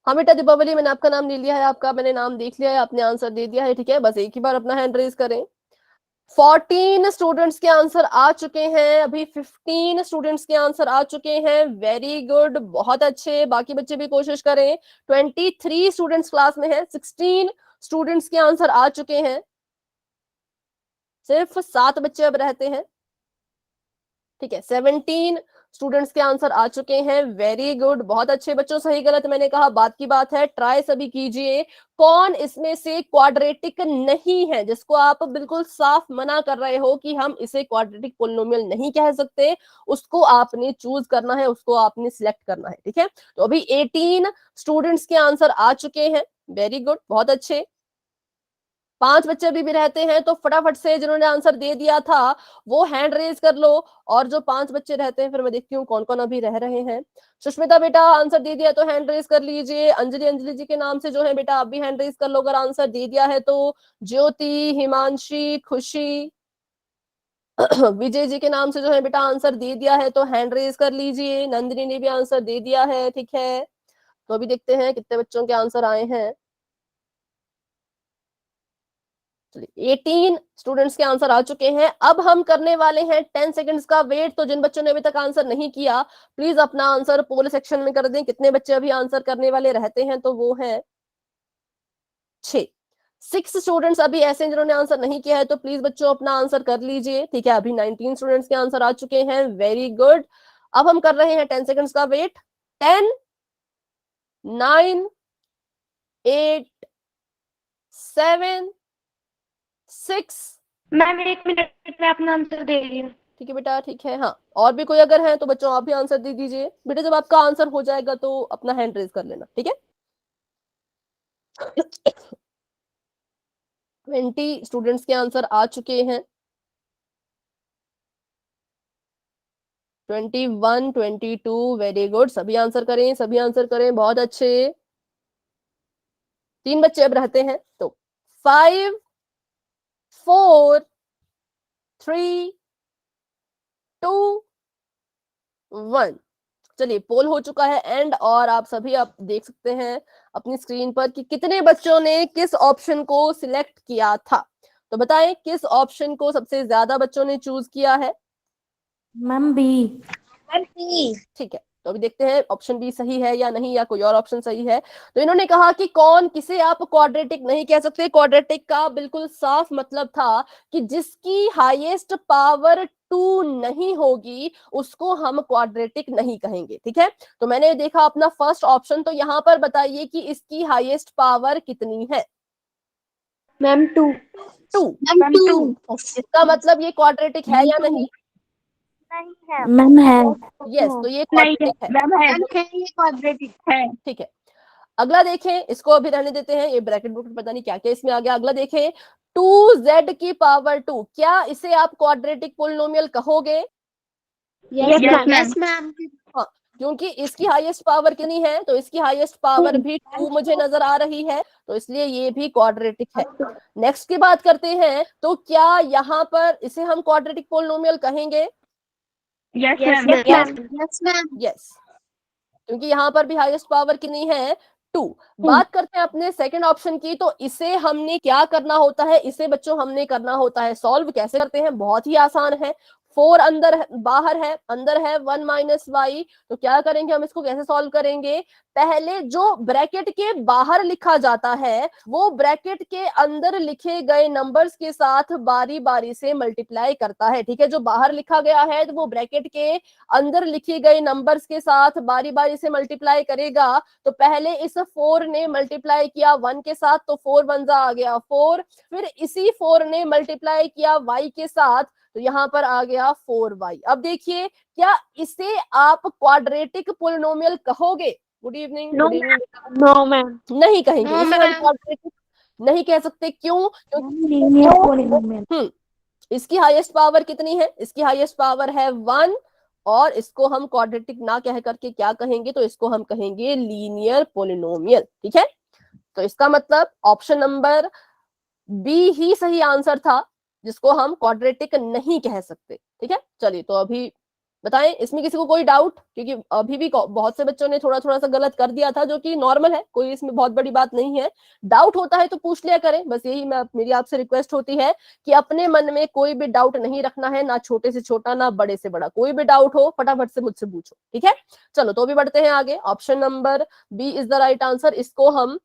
हाँ बेटा दीपावली, मैंने आपका नाम ले लिया है, आपका मैंने नाम देख लिया है, आपने आंसर दे दिया है। ठीक है, बस एक ही बार अपना हैंड रेज करें। 14 स्टूडेंट्स के आंसर आ चुके हैं, अभी 15 स्टूडेंट्स के आंसर आ चुके हैं। वेरी गुड, बहुत अच्छे, बाकी बच्चे भी कोशिश करें। 23 स्टूडेंट्स क्लास में हैं, 16 स्टूडेंट्स के आंसर आ चुके हैं, सिर्फ 7 बच्चे अब रहते हैं। ठीक है, 17 स्टूडेंट्स के आंसर आ चुके हैं। वेरी गुड, बहुत अच्छे बच्चों, सही गलत मैंने कहा बात की बात है, ट्राई सभी कीजिए। कौन इसमें से क्वाड्रेटिक नहीं है, जिसको आप बिल्कुल साफ मना कर रहे हो कि हम इसे क्वाड्रेटिक पोलिनोमियल नहीं कह सकते, उसको आपने चूज करना है, उसको आपने सिलेक्ट करना है। ठीक है, तो अभी 18 स्टूडेंट्स के आंसर आ चुके हैं। वेरी गुड, बहुत अच्छे, 5 बच्चे अभी भी रहते हैं, तो फटाफट से जिन्होंने आंसर दे दिया था वो हैंड रेज कर लो। और जो 5 बच्चे रहते हैं, फिर मैं देखती हूँ कौन कौन अभी रह रहे हैं। सुष्मिता बेटा आंसर दे दिया तो हैंड रेज कर लीजिए। अंजलि, अंजलि जी के नाम से जो है बेटा आप भी हैंड रेज कर लो अगर आंसर दे दिया है तो। ज्योति, हिमांशी, खुशी, विजय जी के नाम से जो है बेटा आंसर दे दिया है तो हैंड रेज कर लीजिए। नंदिनी ने भी आंसर दे दिया है। ठीक है, तो अभी देखते हैं कितने बच्चों के आंसर आए हैं। 18 स्टूडेंट्स के आंसर आ चुके हैं। अब हम करने वाले हैं 10 सेकंड्स का वेट। तो जिन बच्चों ने अभी तक आंसर नहीं किया, प्लीज अपना आंसर पोल सेक्शन में कर दें। कितने बच्चे अभी आंसर करने वाले रहते हैं, तो वो है 6। 6 स्टूडेंट्स अभी ऐसे जिन्होंने आंसर नहीं किया है, तो प्लीज बच्चों अपना आंसर कर लीजिए। ठीक है, अभी 19 स्टूडेंट्स के आंसर आ चुके हैं। वेरी गुड, अब हम कर रहे हैं 10 सेकंड्स का वेट। 10 9 8 7 6। मैम 1 मिनट में अपना आंसर दे रही हूँ। ठीक है बेटा, ठीक है, हाँ और भी कोई अगर है तो बच्चों आप भी आंसर दे दीजिए। बेटा जब आपका आंसर हो जाएगा तो अपना हैंड रेज कर लेना। ठीक है, 20 स्टूडेंट्स के आंसर आ चुके हैं। 21 22, वेरी गुड, सभी आंसर करें, सभी आंसर करें, बहुत अच्छे। 3 बच्चे अब रहते हैं, तो 5 4 3 2 1। चलिए पोल हो चुका है एंड, और आप सभी आप देख सकते हैं अपनी स्क्रीन पर कि कितने बच्चों ने किस ऑप्शन को सिलेक्ट किया था। तो बताएं किस ऑप्शन को सबसे ज्यादा बच्चों ने चूज किया है। Ma'am B. ठीक है, तो अभी देखते हैं ऑप्शन बी सही है या नहीं, या कोई और ऑप्शन सही है। तो इन्होंने कहा कि कौन किसे आप क्वाड्रेटिक नहीं कह सकते। क्वाड्रेटिक का बिल्कुल साफ मतलब था कि जिसकी हाईएस्ट पावर 2 नहीं होगी उसको हम क्वाड्रेटिक नहीं कहेंगे। ठीक है, तो मैंने देखा अपना फर्स्ट ऑप्शन, तो यहाँ पर बताइए कि इसकी हाईएस्ट पावर कितनी है। मैम 2। 2। मैम 2 इसका मतलब ये क्वाड्रेटिक है या नहीं। मैम है। यस, तो ये नहीं है क्वाड्रेटिक है। मैम, है मैम है, ये क्वाड्रेटिक है। ठीक है, अगला देखें, इसको अभी रहने देते हैं, ये ब्रैकेट ब्रैकेट पता नहीं क्या क्या इसमें आ गया। अगला देखें 2z की पावर 2, क्या इसे आप क्वाड्रेटिक पोलिनोमियल कहोगे। Yes Yes, ma'am. Yes ma'am हाँ, क्योंकि इसकी हाईएस्ट पावर कितनी है, तो इसकी हाईएस्ट पावर भी 2 मुझे नजर आ रही है, तो इसलिए ये भी क्वाड्रेटिक है। नेक्स्ट की बात करते हैं, तो क्या यहाँ पर इसे हम क्वाड्रेटिक पोलिनोमियल कहेंगे। Yes yes ma'am. Ma'am. Yes ma'am yes, क्योंकि यहाँ पर भी हाईएस्ट पावर कितनी है 2। बात करते हैं अपने सेकंड ऑप्शन की, तो इसे हमने क्या करना होता है, इसे बच्चों हमने करना होता है सॉल्व। कैसे करते हैं, बहुत ही आसान है। 4 अंदर बाहर है, अंदर है 1 माइनस वाई, तो क्या करेंगे हम, इसको कैसे सॉल्व करेंगे। पहले जो ब्रैकेट के बाहर लिखा जाता है वो ब्रैकेट के अंदर लिखे गए नंबर्स के साथ बारी बारी से मल्टीप्लाई करता है। ठीक है, जो बाहर लिखा गया है तो वो ब्रैकेट के अंदर लिखे गए नंबर्स के साथ बारी बारी से मल्टीप्लाई करेगा। तो पहले इस 4 ने मल्टीप्लाई किया 1 के साथ, तो 4 1 आ गया 4, फिर इसी 4 ने मल्टीप्लाई किया y के साथ, तो यहाँ पर आ गया 4y। अब देखिए, क्या इसे आप क्वाड्रेटिक पोलिनोमियल कहोगे। Good evening. No good evening. No ma'am. नहीं कहेंगे, No, इसे हम ma'am. क्वाड्रेटिक नहीं कह सकते। क्यों, क्योंकि लीनियर पॉलिनोमियल। इसकी हाईएस्ट पावर कितनी है, इसकी हाईएस्ट पावर है 1, और इसको हम क्वाड्रेटिक ना कह करके क्या कहेंगे, तो इसको हम कहेंगे लीनियर पोलिनोमियल। ठीक है, तो इसका मतलब ऑप्शन नंबर बी ही सही आंसर था, जिसको हम क्वाड्रेटिक नहीं कह सकते। ठीक है, चलिए तो अभी बताएं इसमें किसी को कोई डाउट, क्योंकि अभी भी बहुत से बच्चों ने थोड़ा थोड़ा सा गलत कर दिया था, जो कि नॉर्मल है, कोई इसमें बहुत बड़ी बात नहीं है। डाउट होता है तो पूछ लिया करें, बस यही मेरी आपसे रिक्वेस्ट होती है कि अपने मन में कोई भी डाउट नहीं रखना है, ना छोटे से छोटा ना बड़े से बड़ा। कोई भी डाउट हो फटाफट से मुझसे पूछो। ठीक है, चलो तो अभी बढ़ते हैं आगे। Option number B is the right answer, इसको हम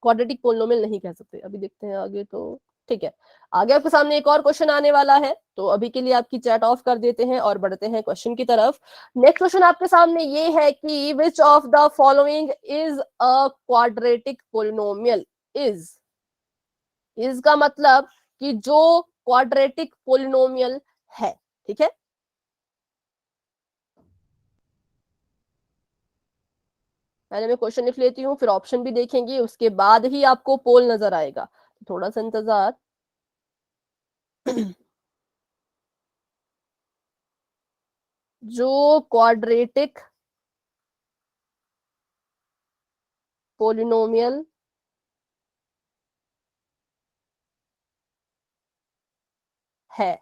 क्वाड्रेटिक पोलिनोमियल नहीं कह सकते। अभी देखते हैं आगे, तो ठीक है, आगे आपके सामने एक और क्वेश्चन आने वाला है, तो अभी के लिए आपकी चैट ऑफ कर देते हैं और बढ़ते हैं क्वेश्चन की तरफ। नेक्स्ट क्वेश्चन आपके सामने ये है कि which of the following is a quadratic polynomial. Is का मतलब कि जो क्वाड्रेटिक पोलिनोमियल है। ठीक है, पहले मैं क्वेश्चन लिख लेती हूँ, फिर ऑप्शन भी देखेंगे, उसके बाद ही आपको पोल नजर आएगा, थोड़ा सा इंतजार। जो क्वाड्रेटिक पोलिनोमियल है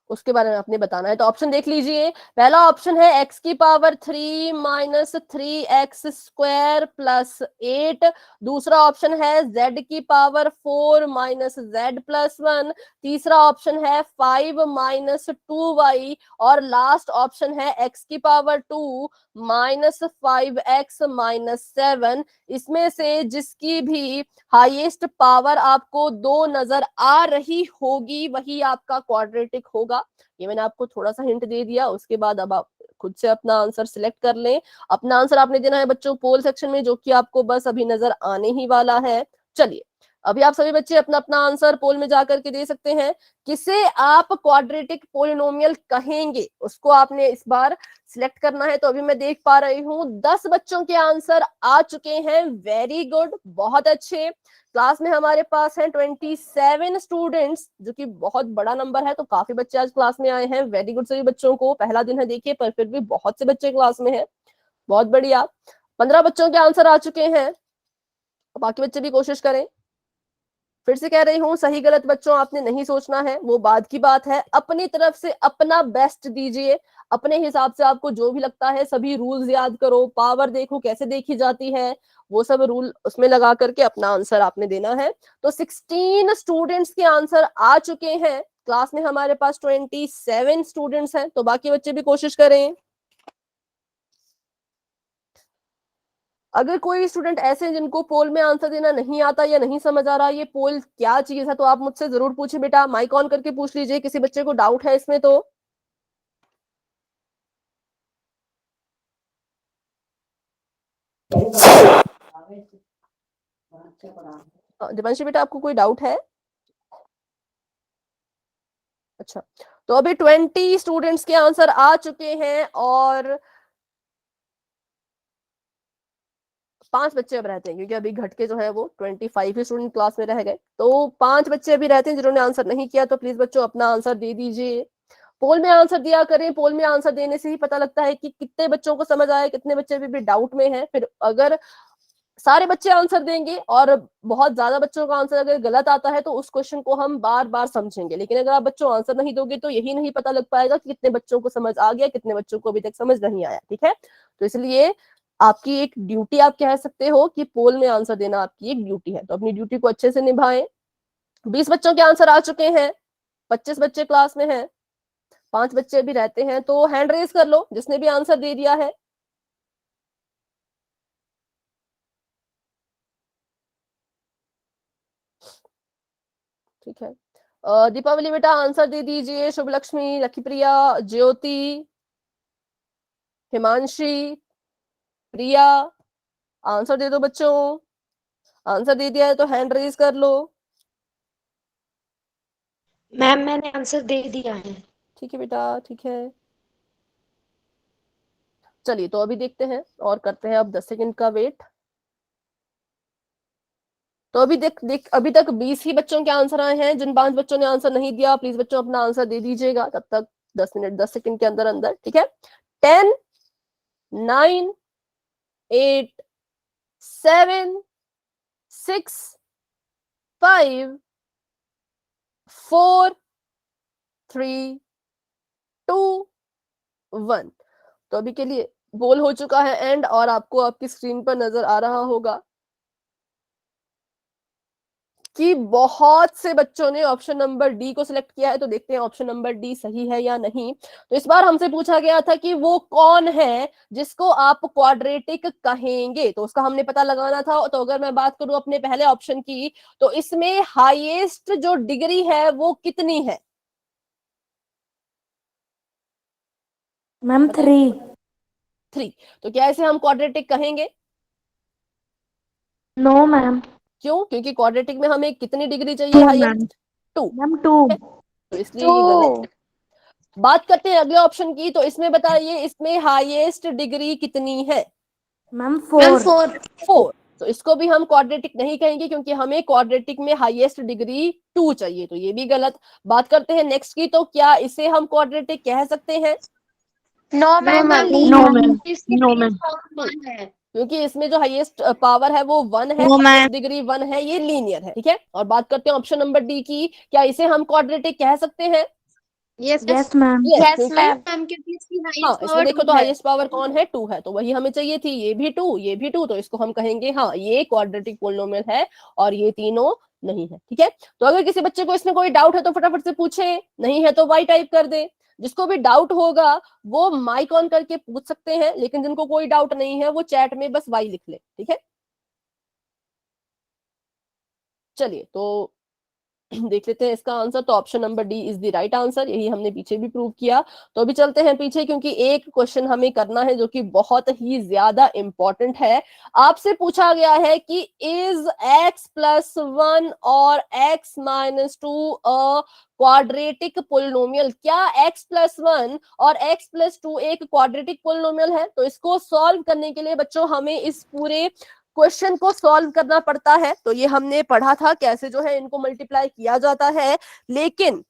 उसके बारे में आपने बताना है। तो ऑप्शन देख लीजिए, पहला ऑप्शन है x की power 3 minus 3x square plus 8। दूसरा ऑप्शन है z की पावर 4 माइनस z प्लस 1। तीसरा ऑप्शन है 5 माइनस 2y, और लास्ट ऑप्शन है x की पावर 2 माइनस 5x माइनस 7। इसमें से जिसकी भी हाईएस्ट पावर आपको 2 नजर आ रही होगी वही आपका क्वाड्रेटिक होगा। ये मैंने आपको थोड़ा सा हिंट दे दिया, उसके बाद अब आप खुद से अपना आंसर सिलेक्ट कर लें। अपना आंसर आपने देना है बच्चों पोल सेक्शन में, जो कि आपको बस अभी नजर आने ही वाला है। चलिए अभी आप सभी बच्चे अपना अपना आंसर पोल में जाकर के दे सकते हैं। किसे आप क्वाड्रेटिक पोलिनोमियल कहेंगे उसको आपने इस बार सिलेक्ट करना है। तो अभी मैं देख पा रही हूँ 10 बच्चों के आंसर आ चुके हैं। वेरी गुड, बहुत अच्छे। क्लास में हमारे पास हैं 27 स्टूडेंट्स, जो कि बहुत बड़ा नंबर है, तो काफी बच्चे आज क्लास में आए हैं। वेरी गुड सभी बच्चों को, पहला दिन है देखिए, पर फिर भी बहुत से बच्चे क्लास में हैं, बहुत बढ़िया। 15 बच्चों के आंसर आ चुके हैं। बाकी बच्चे भी कोशिश करें। फिर से कह रही हूं, सही गलत बच्चों आपने नहीं सोचना है, वो बाद की बात है। अपनी तरफ से अपना बेस्ट दीजिए, अपने हिसाब से आपको जो भी लगता है, सभी रूल्स याद करो, पावर देखो कैसे देखी जाती है, वो सब रूल उसमें लगा करके अपना आंसर आपने देना है। तो 16 स्टूडेंट्स के आंसर आ चुके हैं। क्लास में हमारे पास 27 स्टूडेंट्स हैं, तो बाकी बच्चे भी कोशिश करें। अगर कोई स्टूडेंट ऐसे हैं जिनको पोल में आंसर देना नहीं आता या नहीं समझ आ रहा ये पोल क्या चीज है, तो आप मुझसे जरूर पूछे बेटा, माइक ऑन करके पूछ लीजिए। किसी बच्चे को डाउट है इसमें तो दिवांशी बेटा, आपको कोई डाउट है? अच्छा, तो अभी 20 स्टूडेंट्स के आंसर आ चुके हैं और 5 बच्चे अब रहते हैं, क्योंकि अभी घट के जो है वो 25 ही स्टूडेंट क्लास में रह गए। तो 5 बच्चे अभी रहते हैं जिन्होंने आंसर नहीं किया, तो प्लीज बच्चों अपना आंसर दे दीजिए। पोल में आंसर दिया करें, पोल में आंसर देने से ही पता लगता है कि कितने बच्चों को समझ आया, कितने बच्चे अभी भी डाउट में हैं। फिर अगर सारे बच्चे आंसर देंगे और बहुत ज्यादा बच्चों का आंसर अगर गलत आता है, तो उस क्वेश्चन को हम बार बार समझेंगे। लेकिन अगर आप बच्चों आंसर नहीं दोगे तो यही नहीं पता लग पाएगा कि कितने बच्चों को समझ आ गया, कितने बच्चों को अभी तक समझ नहीं आया। ठीक है, तो इसलिए आपकी एक ड्यूटी, आप कह सकते हो कि पोल में आंसर देना आपकी एक ड्यूटी है, तो अपनी ड्यूटी को अच्छे से निभाएं। 20 बच्चों के आंसर आ चुके हैं, 25 बच्चे क्लास में हैं, 5 बच्चे भी रहते हैं, तो हैंड रेज कर लो जिसने भी आंसर दे दिया है। ठीक है, दीपावली बेटा आंसर दे दीजिए, शुभ लक्ष्मी, लकी प्रिया, ज्योति, हिमांशी, प्रिया, आंसर दे दो बच्चों। आंसर दे दिया है तो हैंड रेज कर लो। मैम मैंने आंसर दे दिया है। ठीक है बेटा, ठीक है, चलिए तो अभी देखते हैं और करते हैं अब 10 सेकंड का वेट। तो अभी देख अभी तक 20 ही बच्चों के आंसर आए हैं। जिन 5 बच्चों ने आंसर नहीं दिया, प्लीज बच्चों अपना आंसर दे दीजिएगा तब तक 10 मिनट 10 सेकंड के अंदर अंदर। ठीक है, 10 9 8 7 6 5 4 3 2 1। तो अभी के लिए गोल हो चुका है एंड, और आपको आपकी स्क्रीन पर नजर आ रहा होगा कि बहुत से बच्चों ने ऑप्शन नंबर डी को सिलेक्ट किया है। तो देखते हैं ऑप्शन नंबर डी सही है या नहीं। तो इस बार हमसे पूछा गया था कि वो कौन है जिसको आप क्वाड्रेटिक कहेंगे, तो उसका हमने पता लगाना था। तो अगर मैं बात करूं अपने पहले ऑप्शन की, तो इसमें हाईएस्ट जो डिग्री है वो कितनी है? मैम 3। 3। तो क्या इसे हम क्वाड्रेटिक कहेंगे? No ma'am. क्यों? क्योंकि क्वाड्रेटिक में हमें कितनी डिग्री चाहिए हाईएस्ट? 2। मैम 2। तो इसलिए ये गलत। बात करते हैं अगले ऑप्शन की, तो इसमें बताइए इसमें हाईएस्ट डिग्री कितनी है? मैम 4। 4। तो इसको भी हम क्वाड्रेटिक नहीं कहेंगे, क्योंकि हमें क्वाड्रेटिक में हाईएस्ट डिग्री 2 चाहिए, तो ये भी गलत। बात करते हैं नेक्स्ट की, तो क्या इसे हम क्वाड्रेटिक कह सकते हैं? No ma'am, no ma'am. क्योंकि इसमें जो हाईएस्ट पावर है वो 1 है, हाईएस्ट डिग्री 1 है, ये लीनियर है। ठीक है, और बात करते हैं ऑप्शन नंबर डी की, क्या इसे हम क्वाड्रेटिक कह सकते हैं? Yes ma'am. हाँ, इसमें देखो तो हाईएस्ट पावर कौन है? 2 है, तो वही हमें चाहिए थी। ये भी 2, ये भी 2, तो इसको हम कहेंगे हाँ ये क्वाड्रेटिक पोलिनोमियल है, और ये तीनों नहीं है। ठीक है, तो अगर किसी बच्चे को इसमें कोई डाउट है तो फटाफट से पूछे, नहीं है तो वाई टाइप कर दे। जिसको भी डाउट होगा वो माइक ऑन करके पूछ सकते हैं, लेकिन जिनको कोई डाउट नहीं है वो चैट में बस वाई लिख ले। ठीक है, चलिए तो देख लेते हैं इसका आंसर। तो option number D is the right answer, यही हमने पीछे भी प्रूव किया। तो अभी चलते हैं पीछे, क्योंकि एक क्वेश्चन हमें करना है जो कि बहुत ही ज्यादा इंपॉर्टेंट है। आपसे पूछा गया है कि इज x+1 और x-2 अ क्वाड्रेटिक पोलिनोमियल? क्या x+1 और x+2 एक क्वाड्रेटिक पोलिनोमियल है? तो इसको सॉल्व करने के लिए बच्चों हमें इस पूरे क्वेश्चन को सॉल्व करना पड़ता है। तो ये हमने पढ़ा था कैसे जो है इनको मल्टीप्लाई किया जाता है, लेकिन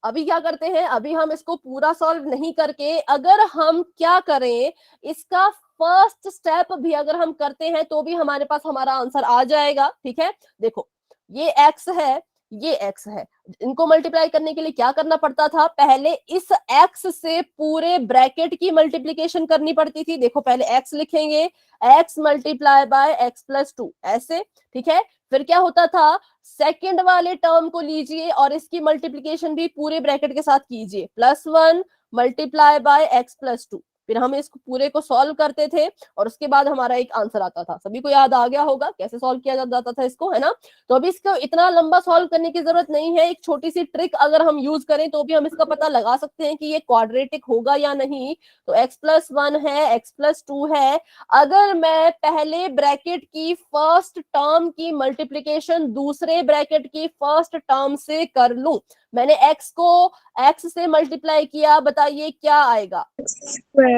अभी क्या करते हैं, अभी हम इसको पूरा सॉल्व नहीं करके, अगर हम क्या करें, इसका फर्स्ट स्टेप भी अगर हम करते हैं तो भी हमारे पास हमारा आंसर आ जाएगा। ठीक है, देखो ये x है, ये x है, इनको मल्टीप्लाई करने के लिए क्या करना पड़ता था, पहले इस x से पूरे ब्रैकेट की मल्टीप्लीकेशन करनी पड़ती थी। देखो पहले x लिखेंगे, x multiply by x plus 2 ऐसे। ठीक है, फिर क्या होता था, सेकंड वाले टर्म को लीजिए और इसकी मल्टीप्लीकेशन भी पूरे ब्रैकेट के साथ कीजिए, +1 मल्टीप्लाई बाय x प्लस 2। फिर हम इसको पूरे को सॉल्व करते थे और उसके बाद हमारा एक आंसर आता था। सभी को याद आ गया होगा कैसे सॉल्व किया जाता था इसको, है ना। तो अभी इसको इतना लंबा सॉल्व करने की जरूरत नहीं है, एक छोटी सी ट्रिक अगर हम यूज करें तो भी हम इसका पता लगा सकते हैं कि ये क्वाड्रेटिक होगा या नहीं। तो x+1 है, x+2 है, अगर मैं पहले ब्रैकेट की फर्स्ट टर्म की मल्टीप्लीकेशन दूसरे ब्रैकेट की फर्स्ट टर्म से कर लूं, मैंने x को x से मल्टीप्लाई किया, बताइए क्या आएगा, x स्क्वायर।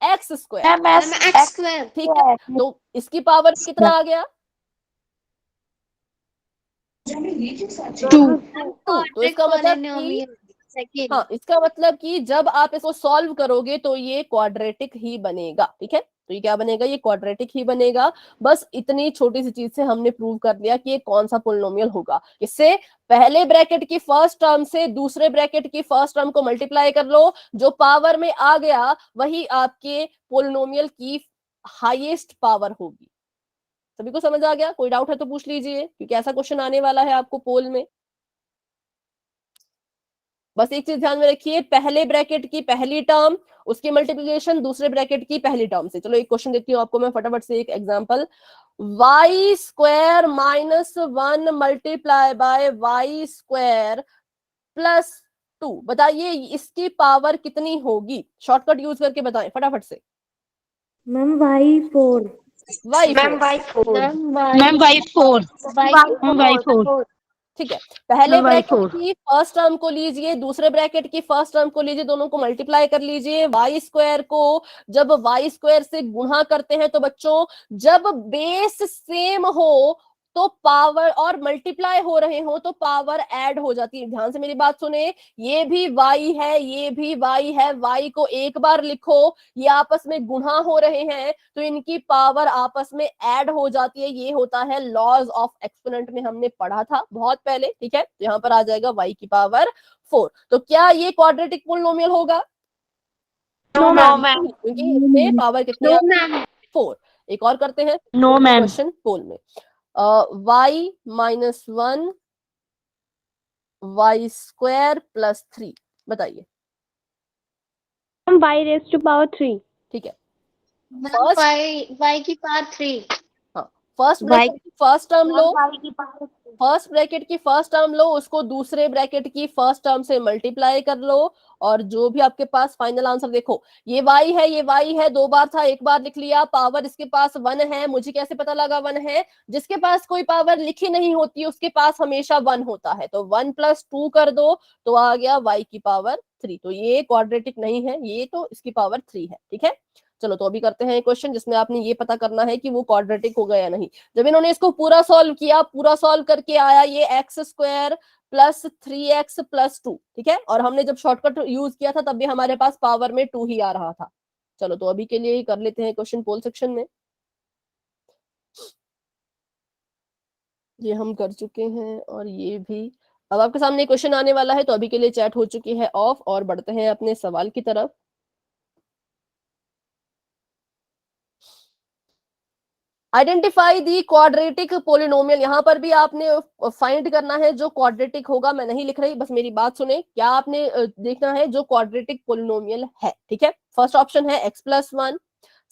x square. ठीक है, तो इसकी पावर कितना आ गया, 2। तो इसका मतलब कि Second. हाँ, इसका मतलब कि जब आप इसको सॉल्व करोगे तो ये क्वाड्रेटिक ही बनेगा। ठीक है, तो ये क्या बनेगा, ये क्वाड्रेटिक ही बनेगा। बस इतनी छोटी सी चीज से हमने प्रूव कर दिया कि ये कौन सा पोलिनोमियल होगा। इससे पहले ब्रैकेट की फर्स्ट टर्म से दूसरे ब्रैकेट की फर्स्ट टर्म को मल्टीप्लाई कर लो, जो पावर में आ गया वही आपके पोलिनोमियल की हाईएस्ट पावर होगी। सभी को समझ आ गया, कोई डाउट है तो पूछ लीजिए, क्योंकि ऐसा क्वेश्चन आने वाला है आपको पोल में। बस एक चीज ध्यान में रखिए, पहले ब्रैकेट की पहली टर्म उसकी मल्टीप्लिकेशन दूसरे ब्रैकेट की पहली टर्म से। चलो एक क्वेश्चन देती हूँ आपको मैं फटाफट से, एक example, y² -1 multiply by y² +2, बताइए इसकी पावर कितनी होगी, शॉर्टकट यूज करके बताएं फटाफट से। Ma'am y4। y4, ma'am y4। ठीक है, पहले ब्रैकेट y4। की फर्स्ट टर्म को लीजिए, दूसरे ब्रैकेट की फर्स्ट टर्म को लीजिए, दोनों को मल्टीप्लाई कर लीजिए। y² को जब y² से गुणा करते हैं तो बच्चों, जब बेस सेम हो तो पावर, और मल्टीप्लाई हो रहे हो तो पावर ऐड हो जाती है। ध्यान से मेरी बात सुने, ये भी y है, ये भी y है, y को एक बार लिखो, ये आपस में गुणा हो रहे हैं तो इनकी पावर आपस में ऐड हो जाती है। ये होता है लॉज ऑफ एक्सपोनेंट में हमने पढ़ा था बहुत पहले। ठीक है, तो यहाँ पर आ जाएगा y की पावर 4। तो क्या ये क्वाड्रेटिक पोलिनोमियल होगा, नो मैम। क्योंकि इसमें पावर कितनी है, 4। एक और करते हैं नो मैम। क्वेश्चन पोल में, y -1 y² +3, बताइए। y⁻3। ठीक है, Ma'am, y की पावर 3. हाँ, फर्स्ट ब्रैकेट की फर्स्ट टर्म लो, फर्स्ट ब्रैकेट की फर्स्ट टर्म लो, उसको दूसरे ब्रैकेट की फर्स्ट टर्म से मल्टीप्लाई कर लो, और जो भी आपके पास फाइनल आंसर, देखो ये y है, ये y है, दो बार था एक बार लिख लिया, पावर इसके पास 1 है। मुझे कैसे पता लगा 1 है, जिसके पास कोई पावर लिखी नहीं होती उसके पास हमेशा 1 होता है। तो 1 + 2 कर दो तो आ गया y की पावर 3। तो ये क्वाड्रेटिक नहीं है, ये तो इसकी पावर 3 है। ठीक है, चलो तो अभी करते हैं क्वेश्चन जिसमें आपने ये पता करना है कि वो क्वाड्रेटिक होगा या नहीं। जब इन्होंने इसको पूरा सॉल्व किया, पूरा सॉल्व करके आया ये x² + 3x + 2। ठीक है, और हमने जब शॉर्टकट यूज किया था तब भी हमारे पास पावर में 2 ही आ रहा था। चलो तो अभी के लिए ही कर लेते हैं क्वेश्चन पोल सेक्शन में, ये हम कर चुके हैं और ये भी। अब आपके सामने क्वेश्चन आने वाला है, तो अभी के लिए चैट हो चुकी है ऑफ, और बढ़ते हैं अपने सवाल की तरफ। आइडेंटिफाई दी क्वाड्रेटिक पोलिनोमियल, यहां पर भी आपने फाइंड करना है जो क्वाड्रेटिक होगा। मैं नहीं लिख रही, बस मेरी बात सुने, क्या आपने देखना है जो क्वाड्रेटिक पोलिनोमियल है। ठीक है, फर्स्ट ऑप्शन है x+1,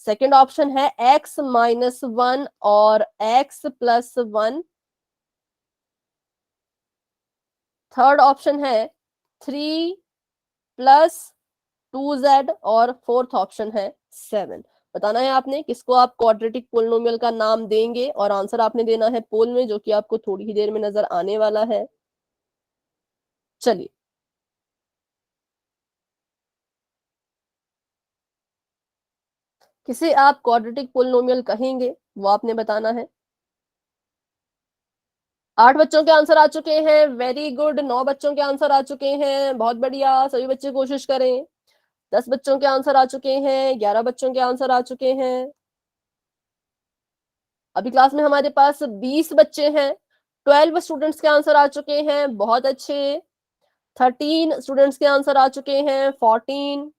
सेकंड ऑप्शन है x -1 और x+1, थर्ड ऑप्शन है 3 + 2z, और फोर्थ ऑप्शन है 7। बताना है आपने किसको आप क्वाड्रेटिक पोलिनोमियल का नाम देंगे, और आंसर आपने देना है पोल में, जो कि आपको थोड़ी ही देर में नजर आने वाला है। चलिए, किसे आप क्वाड्रेटिक पोलिनोमियल कहेंगे वो आपने बताना है। 8 बच्चों के आंसर आ चुके हैं, वेरी गुड। 9 बच्चों के आंसर आ चुके हैं, बहुत बढ़िया, सभी बच्चे कोशिश करें। 10 बच्चों के आंसर आ चुके हैं, 11 बच्चों के आंसर आ चुके हैं। अभी क्लास में हमारे पास 20 बच्चे हैं। 12 स्टूडेंट्स के आंसर आ चुके हैं, बहुत अच्छे। 13 स्टूडेंट्स के आंसर आ चुके हैं, 14।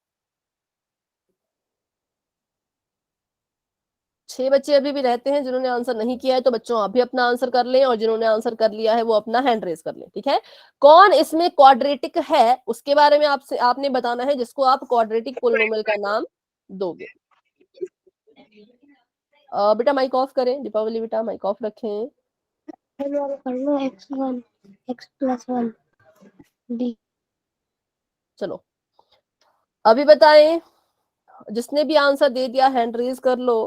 6 बच्चे अभी भी रहते हैं जिन्होंने आंसर नहीं किया है, तो बच्चों आप भी अपना आंसर कर लें, और जिन्होंने आंसर कर लिया है वो अपना हैंड रेज कर लें, ठीक है। कौन इसमें क्वाड्रेटिक है उसके बारे में आपने बताना है, जिसको आप क्वाड्रेटिक पोलिनोमियल का नाम दोगे। बेटा माइक ऑफ करें, दीपावली बेटा माइक ऑफ रखें। x1 x+1 d। चलो अभी बताएं, जिसने भी आंसर दे दिया हैंड रेज कर लो।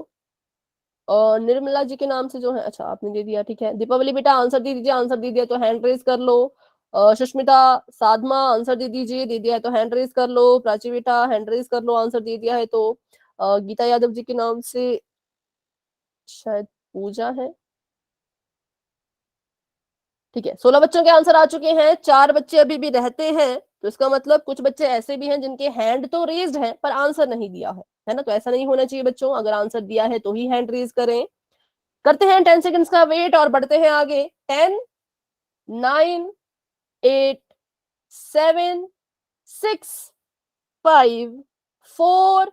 और निर्मला जी के नाम से जो है, अच्छा आपने दे दिया, ठीक है। दीपावली बेटा आंसर दे दीजिए, आंसर दे दिया तो हैंड रेज कर लो। सुष्मिता साधमा आंसर दे दीजिए, दे दिया है तो हैंड रेज कर लो। प्राची बेटा हैंड रेज कर लो, आंसर दे दिया है तो। गीता यादव जी के नाम से शायद पूजा है, ठीक है। 16 बच्चों के आंसर आ चुके हैं, 4 बच्चे अभी भी रहते हैं, तो इसका मतलब कुछ बच्चे ऐसे भी हैं जिनके हैंड तो रेज्ड है पर आंसर नहीं दिया है ना। तो ऐसा नहीं होना चाहिए बच्चों, अगर आंसर दिया है तो ही हैंड रेज करें। करते हैं 10 सेकंड्स का वेट और बढ़ते हैं आगे। 10 9 8 7 6 5 4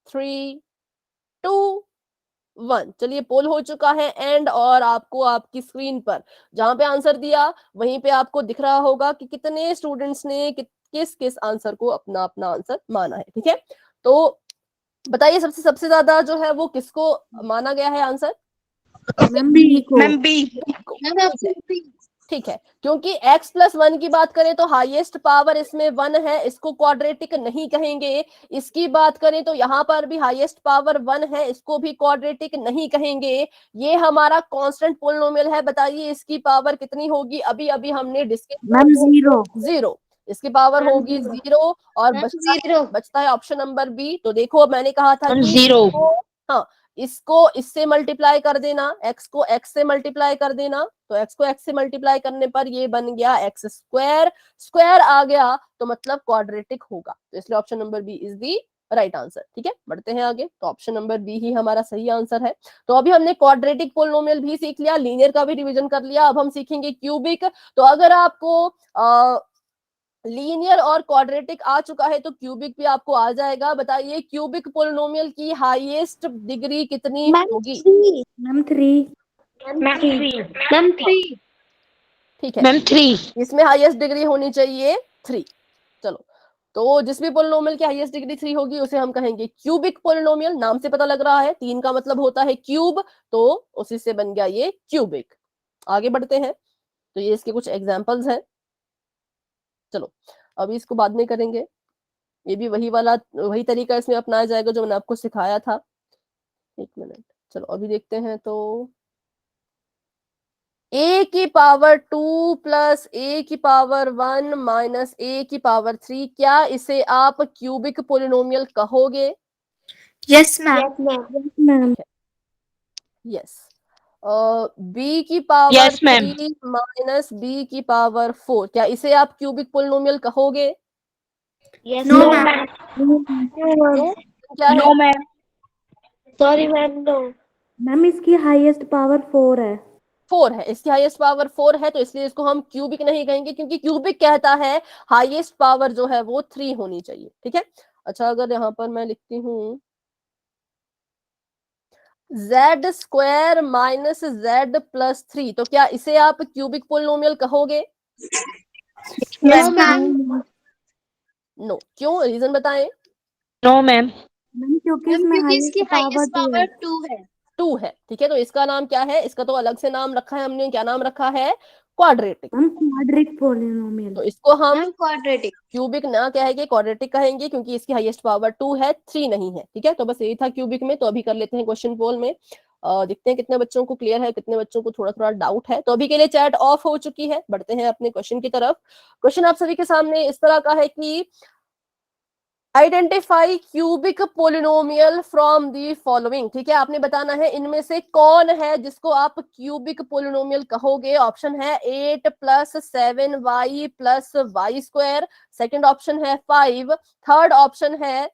3 2 1। चलिए पोल हो चुका है एंड, और आपको आपकी स्क्रीन पर जहां पे आंसर दिया वहीं पे आपको दिख रहा होगा कि कितने स्टूडेंट्स ने किस किस आंसर को अपना अपना आंसर माना है, ठीक है। तो बताइए सबसे ज्यादा जो है वो किसको माना गया है आंसर? मैम बी को। Ma'am B. Ma'am option B. ठीक है, क्योंकि x+1 की बात करें तो हाईएस्ट पावर इसमें 1 है, इसको क्वाड्रेटिक नहीं कहेंगे। इसकी बात करें तो यहाँ पर भी हाईएस्ट पावर 1 है, इसको भी क्वाड्रेटिक नहीं कहेंगे। ये हमारा कांस्टेंट पोलिनोमियल है, बताइए इसकी पावर कितनी होगी? अभी अभी हमने डिस्कस मैम 0। 0, इसकी पावर होगी 0। और बचता है ऑप्शन नंबर बी। तो देखो मैंने कहा था कि 0। हाँ, इसको इससे मल्टीप्लाई कर देना, x को x से मल्टीप्लाई कर देना, तो x को x से मल्टीप्लाई करने पर ये बन गया x स्क्वायर। स्क्वायर आ गया तो मतलब क्वाड्रेटिक होगा, तो इसलिए option number B is the right answer, ठीक है। बढ़ते हैं आगे, तो ऑप्शन नंबर बी ही हमारा सही आंसर है। तो अभी हमने क्वाड्रेटिक पोलिनोमियल भी सीख लिया, लीनियर का भी रिवीजन कर लिया, अब हम सीखेंगे क्यूबिक। तो अगर आपको लीनियर और क्वाड्रेटिक आ चुका है तो क्यूबिक भी आपको आ जाएगा। बताइए क्यूबिक पोलिनोमियल की हाईएस्ट डिग्री कितनी होगी? मैम 3। मैम 3। मैम 3। ठीक है, मैम 3। इसमें हाईएस्ट डिग्री होनी चाहिए 3। चलो, तो जिस भी पोलिनोमियल की हाईएस्ट डिग्री 3 होगी उसे हम कहेंगे क्यूबिक पोलिनोमियल। नाम से पता लग रहा है 3 का मतलब होता है क्यूब, तो उसी से बन गया ये क्यूबिक। आगे बढ़ते हैं, तो ये इसके कुछ एग्जांपल्स हैं। चलो अभी इसको बाद में करेंगे, ये भी वही तरीका इसमें अपनाया जाएगा जो मैंने आपको सिखाया था। एक मिनट, चलो अभी देखते हैं। तो a की पावर 2 प्लस a की पावर 1 माइनस a की पावर 3, क्या इसे आप क्यूबिक पोलिनोमियल कहोगे? Yes ma'am. Ma'am yes. b की power Yes, ma'am. 3 minus b की पावर 4, क्या इसे आप क्यूबिक पोलिनोमियल कहोगे? No ma'am. क्यों, क्या है? No ma'am. Sorry ma'am, no. Ma'am इसकी हाईएस्ट पावर 4 है। 4 है, इसकी हाईएस्ट पावर 4 है, तो इसलिए इसको हम क्यूबिक नहीं कहेंगे, क्योंकि क्यूबिक कहता है हाईएस्ट पावर जो है वो 3 होनी चाहिए, ठीक है। अच्छा, अगर यहाँ पर मैं लिखती हूँ z square minus z plus 3, तो क्या इसे आप क्यूबिक पोलिनोमियल कहोगे? No ma'am. नो, क्यों, रीजन बताएं। No ma'am. मैम क्योंकि इसमें क्योंकि इसकी हाईएस्ट पावर हाईएस्ट 2 पावर है। 2 है। 2 है, ठीक है। तो इसका नाम क्या है? इसका तो अलग से नाम रखा है हमने, क्या नाम रखा है? क्वाड्रेटिक। Ma'am quadratic polynomial. तो इसको हम मैम क्वाड्रेटिक। क्यूबिक ना कहेंगे, क्वाड्रेटिक कहेंगे, क्योंकि इसकी हाईएस्ट पावर 2 है, 3 नहीं है, ठीक है। तो बस यही था क्यूबिक में। तो अभी कर लेते हैं क्वेश्चन पोल में, देखते हैं कितने बच्चों को क्लियर है, कितने बच्चों को थोड़ा थोड़ा डाउट है। तो अभी के लिए चैट ऑफ हो चुकी है, बढ़ते हैं अपने क्वेश्चन की तरफ। क्वेश्चन आप सभी के सामने इस तरह का है कि identify cubic polynomial from the following, ठीक है। आपने बताना है इनमें से कौन है जिसको आप क्यूबिक पोलिनोमियल कहोगे। ऑप्शन है 8 plus 7y plus y square, second option है 5, थर्ड ऑप्शन है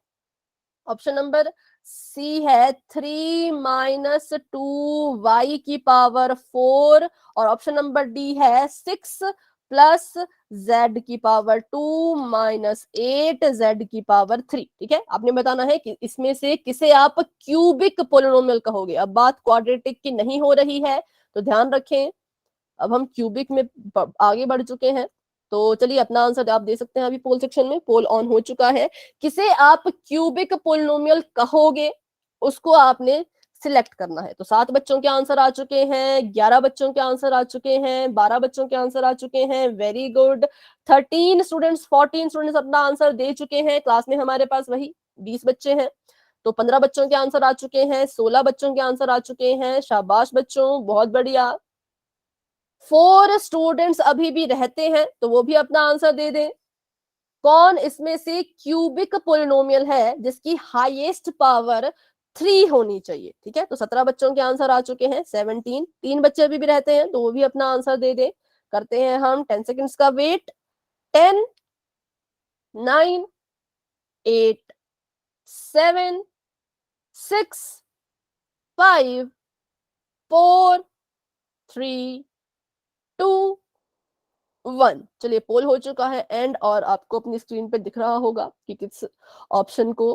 ऑप्शन नंबर सी है 3 माइनस 2y की पावर 4, और ऑप्शन नंबर डी है 6 प्लस z की पावर 2 माइनस 8 z की पावर 3। ठीक है, आपने बताना है कि इसमें से किसे आप क्यूबिक पोलिनोमियल कहोगे। अब बात क्वाड्रेटिक की नहीं हो रही है, तो ध्यान रखें, अब हम क्यूबिक में आगे बढ़ चुके हैं। तो चलिए अपना आंसर आप दे सकते हैं, अभी पोल सेक्शन में पोल ऑन हो चुका है। किसे आप क्यूबिक पोलिनोमियल कहोगे उसको आपने सिलेक्ट करना है। तो 7 बच्चों के आंसर आ चुके हैं, 11 बच्चों के आंसर आ चुके हैं, 12 बच्चों के आंसर आ चुके हैं, वेरी गुड। 13 स्टूडेंट्स 14 स्टूडेंट्स अपना आंसर दे चुके हैं। क्लास में हमारे पास वही 20 बच्चे हैं, तो 15 बच्चों के आंसर आ चुके हैं, 16 बच्चों के आंसर आ चुके हैं। शाबाश बच्चों, बहुत बढ़िया। 4 स्टूडेंट्स अभी भी रहते हैं, तो वो भी अपना आंसर दे दें। कौन इसमें से क्यूबिक पोलिनोमियल है जिसकी हाईएस्ट पावर 3 होनी चाहिए? ठीक है, तो 17 बच्चों के आंसर आ चुके हैं। 17, 3 बच्चे अभी भी रहते हैं, तो वो भी अपना आंसर दे दें। करते हैं हम 10 सेकेंड्स का वेट। 10, 9, 8, 7, 6, 5, 4, 3, 2, 1। चलिए पोल हो चुका है एंड, और आपको अपनी स्क्रीन पे दिख रहा होगा कि किस ऑप्शन को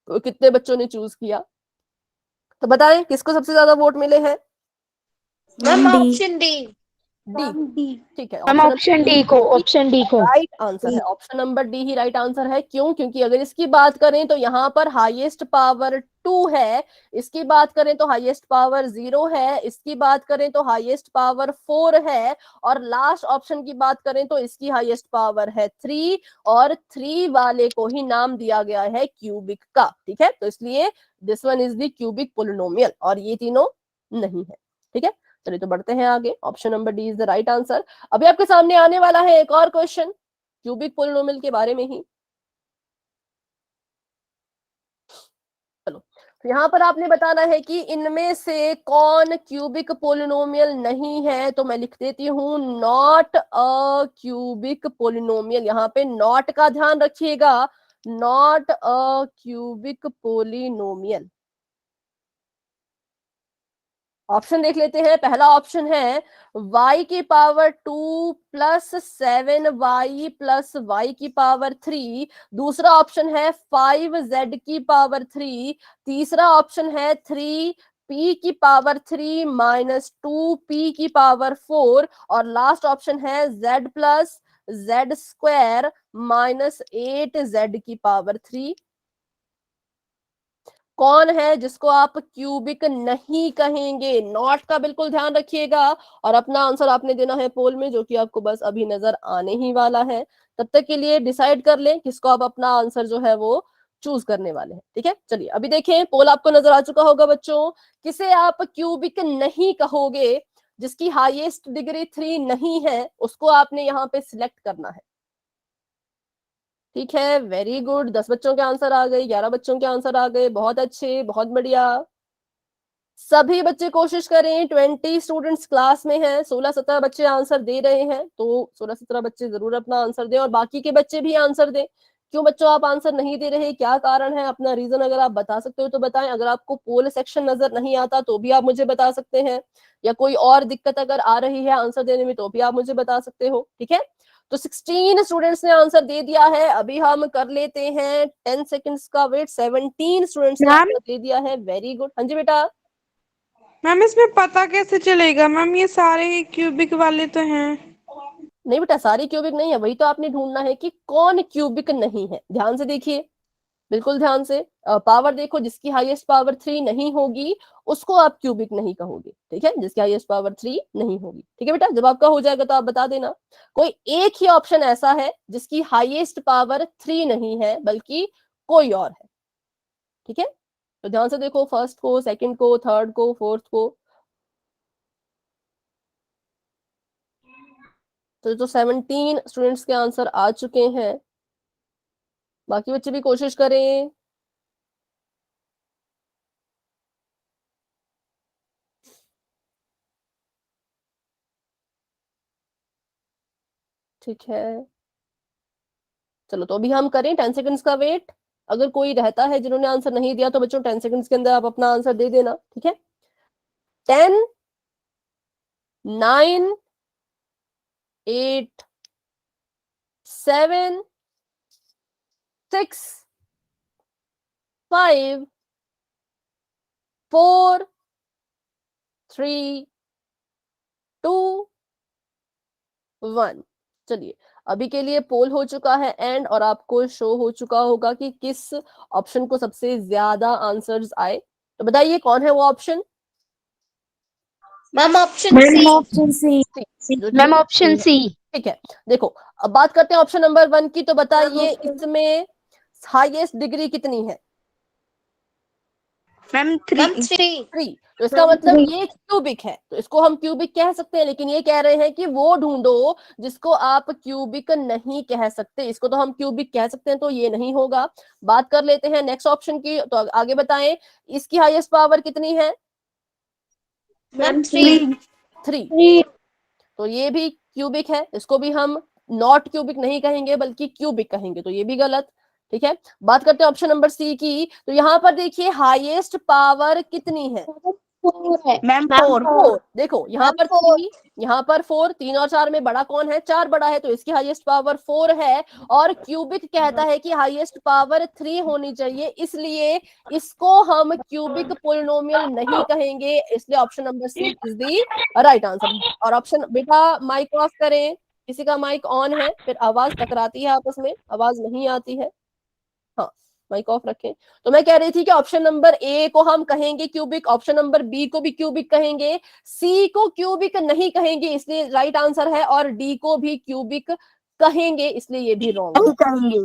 कितने बच्चों ने चूज किया। तो बताएं किसको सबसे ज्यादा वोट मिले हैं? Ma'am D. Option D. D. ठीक है, हम ऑप्शन डी को, ऑप्शन डी को। राइट आंसर है। ऑप्शन नंबर डी ही राइट आंसर है। क्यों? क्योंकि अगर इसकी बात करें तो यहाँ पर हाईएस्ट पावर 2 है, इसकी बात करें तो हाईएस्ट पावर 0 है, इसकी बात करें तो हाईएस्ट पावर 4 है, और लास्ट ऑप्शन की बात करें तो इसकी हाईएस्ट पावर है 3, और 3 वाले को ही नाम दिया गया है क्यूबिक का। ठीक है, तो इसलिए this one is the cubic polynomial, और ये तीनों नहीं है। ठीक है, चलिए तो बढ़ते हैं आगे। Option number D is the right answer. अभी आपके सामने आने वाला है एक और क्वेश्चन क्यूबिक पोलिनोमियल के बारे में ही। चलो, तो यहाँ पर आपने बताना है कि इनमें से कौन क्यूबिक पोलिनोमियल नहीं है। तो मैं लिख देती हूँ नॉट अ क्यूबिक पोलिनोमियल। यहाँ पे नॉट का ध्यान रखिएगा, not a cubic polynomial. Option देख लेते हैं। पहला ऑप्शन है y की power 2 plus 7y plus y की पावर 3। दूसरा ऑप्शन है 5z की पावर 3। तीसरा ऑप्शन है 3p की पावर 3 माइनस 2p की पावर 4। और लास्ट ऑप्शन है z plus z square minus 8z की पावर 3। कौन है जिसको आप क्यूबिक नहीं कहेंगे? नॉट का बिल्कुल ध्यान रखिएगा, और अपना आंसर आपने देना है पोल में, जो कि आपको बस अभी नजर आने ही वाला है। तब तक के लिए डिसाइड कर लें किसको आप अपना आंसर जो है वो चूज करने वाले हैं। ठीक है, चलिए अभी देखें, पोल आपको नजर आ चुका होगा बच्चों। किसे आप क्यूबिक नहीं कहोगे जिसकी हाईएस्ट डिग्री 3 नहीं है, उसको आपने यहाँ पे सिलेक्ट करना है। ठीक है, वेरी गुड। 10 बच्चों के आंसर आ गए, 11 बच्चों के आंसर आ गए, बहुत अच्छे, बहुत बढ़िया। सभी बच्चे कोशिश करें। 20 स्टूडेंट्स क्लास में हैं, 16-17 बच्चे आंसर दे रहे हैं, तो 16-17 बच्चे जरूर अपना आंसर दें, और बाकी के बच्चे भी आंसर दें। क्यों बच्चों आप आंसर नहीं दे रहे, क्या कारण है? अपना रीजन अगर आप बता सकते हो तो बताएं। अगर आपको पोल सेक्शन नजर नहीं आता तो भी आप मुझे बता सकते हैं, या कोई और दिक्कत अगर आ रही है आंसर देने में तो भी आप मुझे बता सकते हो। ठीक है, तो 16 स्टूडेंट्स ने आंसर दे दिया है। अभी हम कर लेते हैं 10 सेकेंड्स का वेट। 17 स्टूडेंट्स ने मैम आंसर दे दिया है, वेरी गुड। हाँ जी बेटा। मैम इसमें पता कैसे चलेगा? मैम ये सारे ही क्यूबिक वाले तो हैं। नहीं बेटा, सारी क्यूबिक नहीं है, वही तो आपने ढूंढना है कि कौन क्यूबिक नहीं है। ध्यान से देखिए, बिल्कुल ध्यान से। पावर देखो, जिसकी हाईएस्ट पावर 3 नहीं होगी उसको आप क्यूबिक नहीं कहोगे। ठीक है, जिसकी हाईएस्ट पावर 3 नहीं होगी। ठीक है बेटा, जब आपका हो जाएगा तो आप बता देना। कोई एक ही ऑप्शन ऐसा है जिसकी हाईएस्ट पावर 3 नहीं है, बल्कि कोई और है। ठीक है, तो ध्यान से देखो, फर्स्ट को, सेकंड को, थर्ड को, फोर्थ को। तो 17 स्टूडेंट्स के आंसर आ चुके हैं, बाकी बच्चे भी कोशिश करें। ठीक है, चलो तो अभी हम करें 10 सेकंड्स का वेट। अगर कोई रहता है जिन्होंने आंसर नहीं दिया तो बच्चों 10 सेकंड्स के अंदर आप अपना आंसर दे देना, ठीक है। 10, 9, 8, 7, 6, 5, 4, 3, 2, 1। चलिए, अभी के लिए पोल हो चुका है एंड, और आपको शो हो चुका होगा कि किस ऑप्शन को सबसे ज्यादा आंसर्स आए। तो बताइए कौन है वो option? Ma'am option C. Option C. Ma'am option C. ठीक है, देखो अब बात करते हैं ऑप्शन नंबर 1 की। तो बताइए इसमें हाईएस्ट डिग्री कितनी है? Ma'am ma'am 3। 3। 3। तो इसका मतलब ये क्यूबिक है, तो इसको हम क्यूबिक कह सकते हैं, लेकिन ये कह रहे हैं कि वो ढूंढो जिसको आप क्यूबिक नहीं कह सकते। इसको तो हम क्यूबिक कह सकते हैं, तो ये नहीं होगा। बात कर लेते हैं नेक्स्ट ऑप्शन की। तो आगे बताएं, इसकी हाईएस्ट पावर कितनी है? मैम 3। 3। तो ये भी क्यूबिक है, इसको भी हम नॉट क्यूबिक नहीं कहेंगे बल्कि क्यूबिक कहेंगे, तो ये भी गलत। ठीक है, बात करते हैं ऑप्शन नंबर सी की। तो यहाँ पर देखिए हाईएस्ट पावर कितनी है? 4 है मैम मैम 4। 4। देखो यहाँ मैम पर 4। 3, यहाँ पर 4, 3 और 4 में बड़ा कौन है? 4 बड़ा है, तो इसकी हाईएस्ट पावर 4 है। और क्यूबिक कहता है कि हाईएस्ट पावर 3 होनी चाहिए, इसलिए इसको हम क्यूबिक पोलिनोमियल नहीं कहेंगे, इसलिए option number C is the right answer. और ऑप्शन, बेटा माइक ऑफ करें, किसी का माइक ऑन है फिर आवाज टकराती है आपस में, आवाज नहीं आती है। हाँ, माइक ऑफ रखें। तो मैं कह रही थी कि ऑप्शन नंबर ए को हम कहेंगे क्यूबिक, ऑप्शन नंबर बी को भी क्यूबिक कहेंगे, सी को क्यूबिक नहीं कहेंगे, इसलिए राइट आंसर है, और डी को भी क्यूबिक कहेंगे, इसलिए ये भी रॉन्ग है। करेंगे।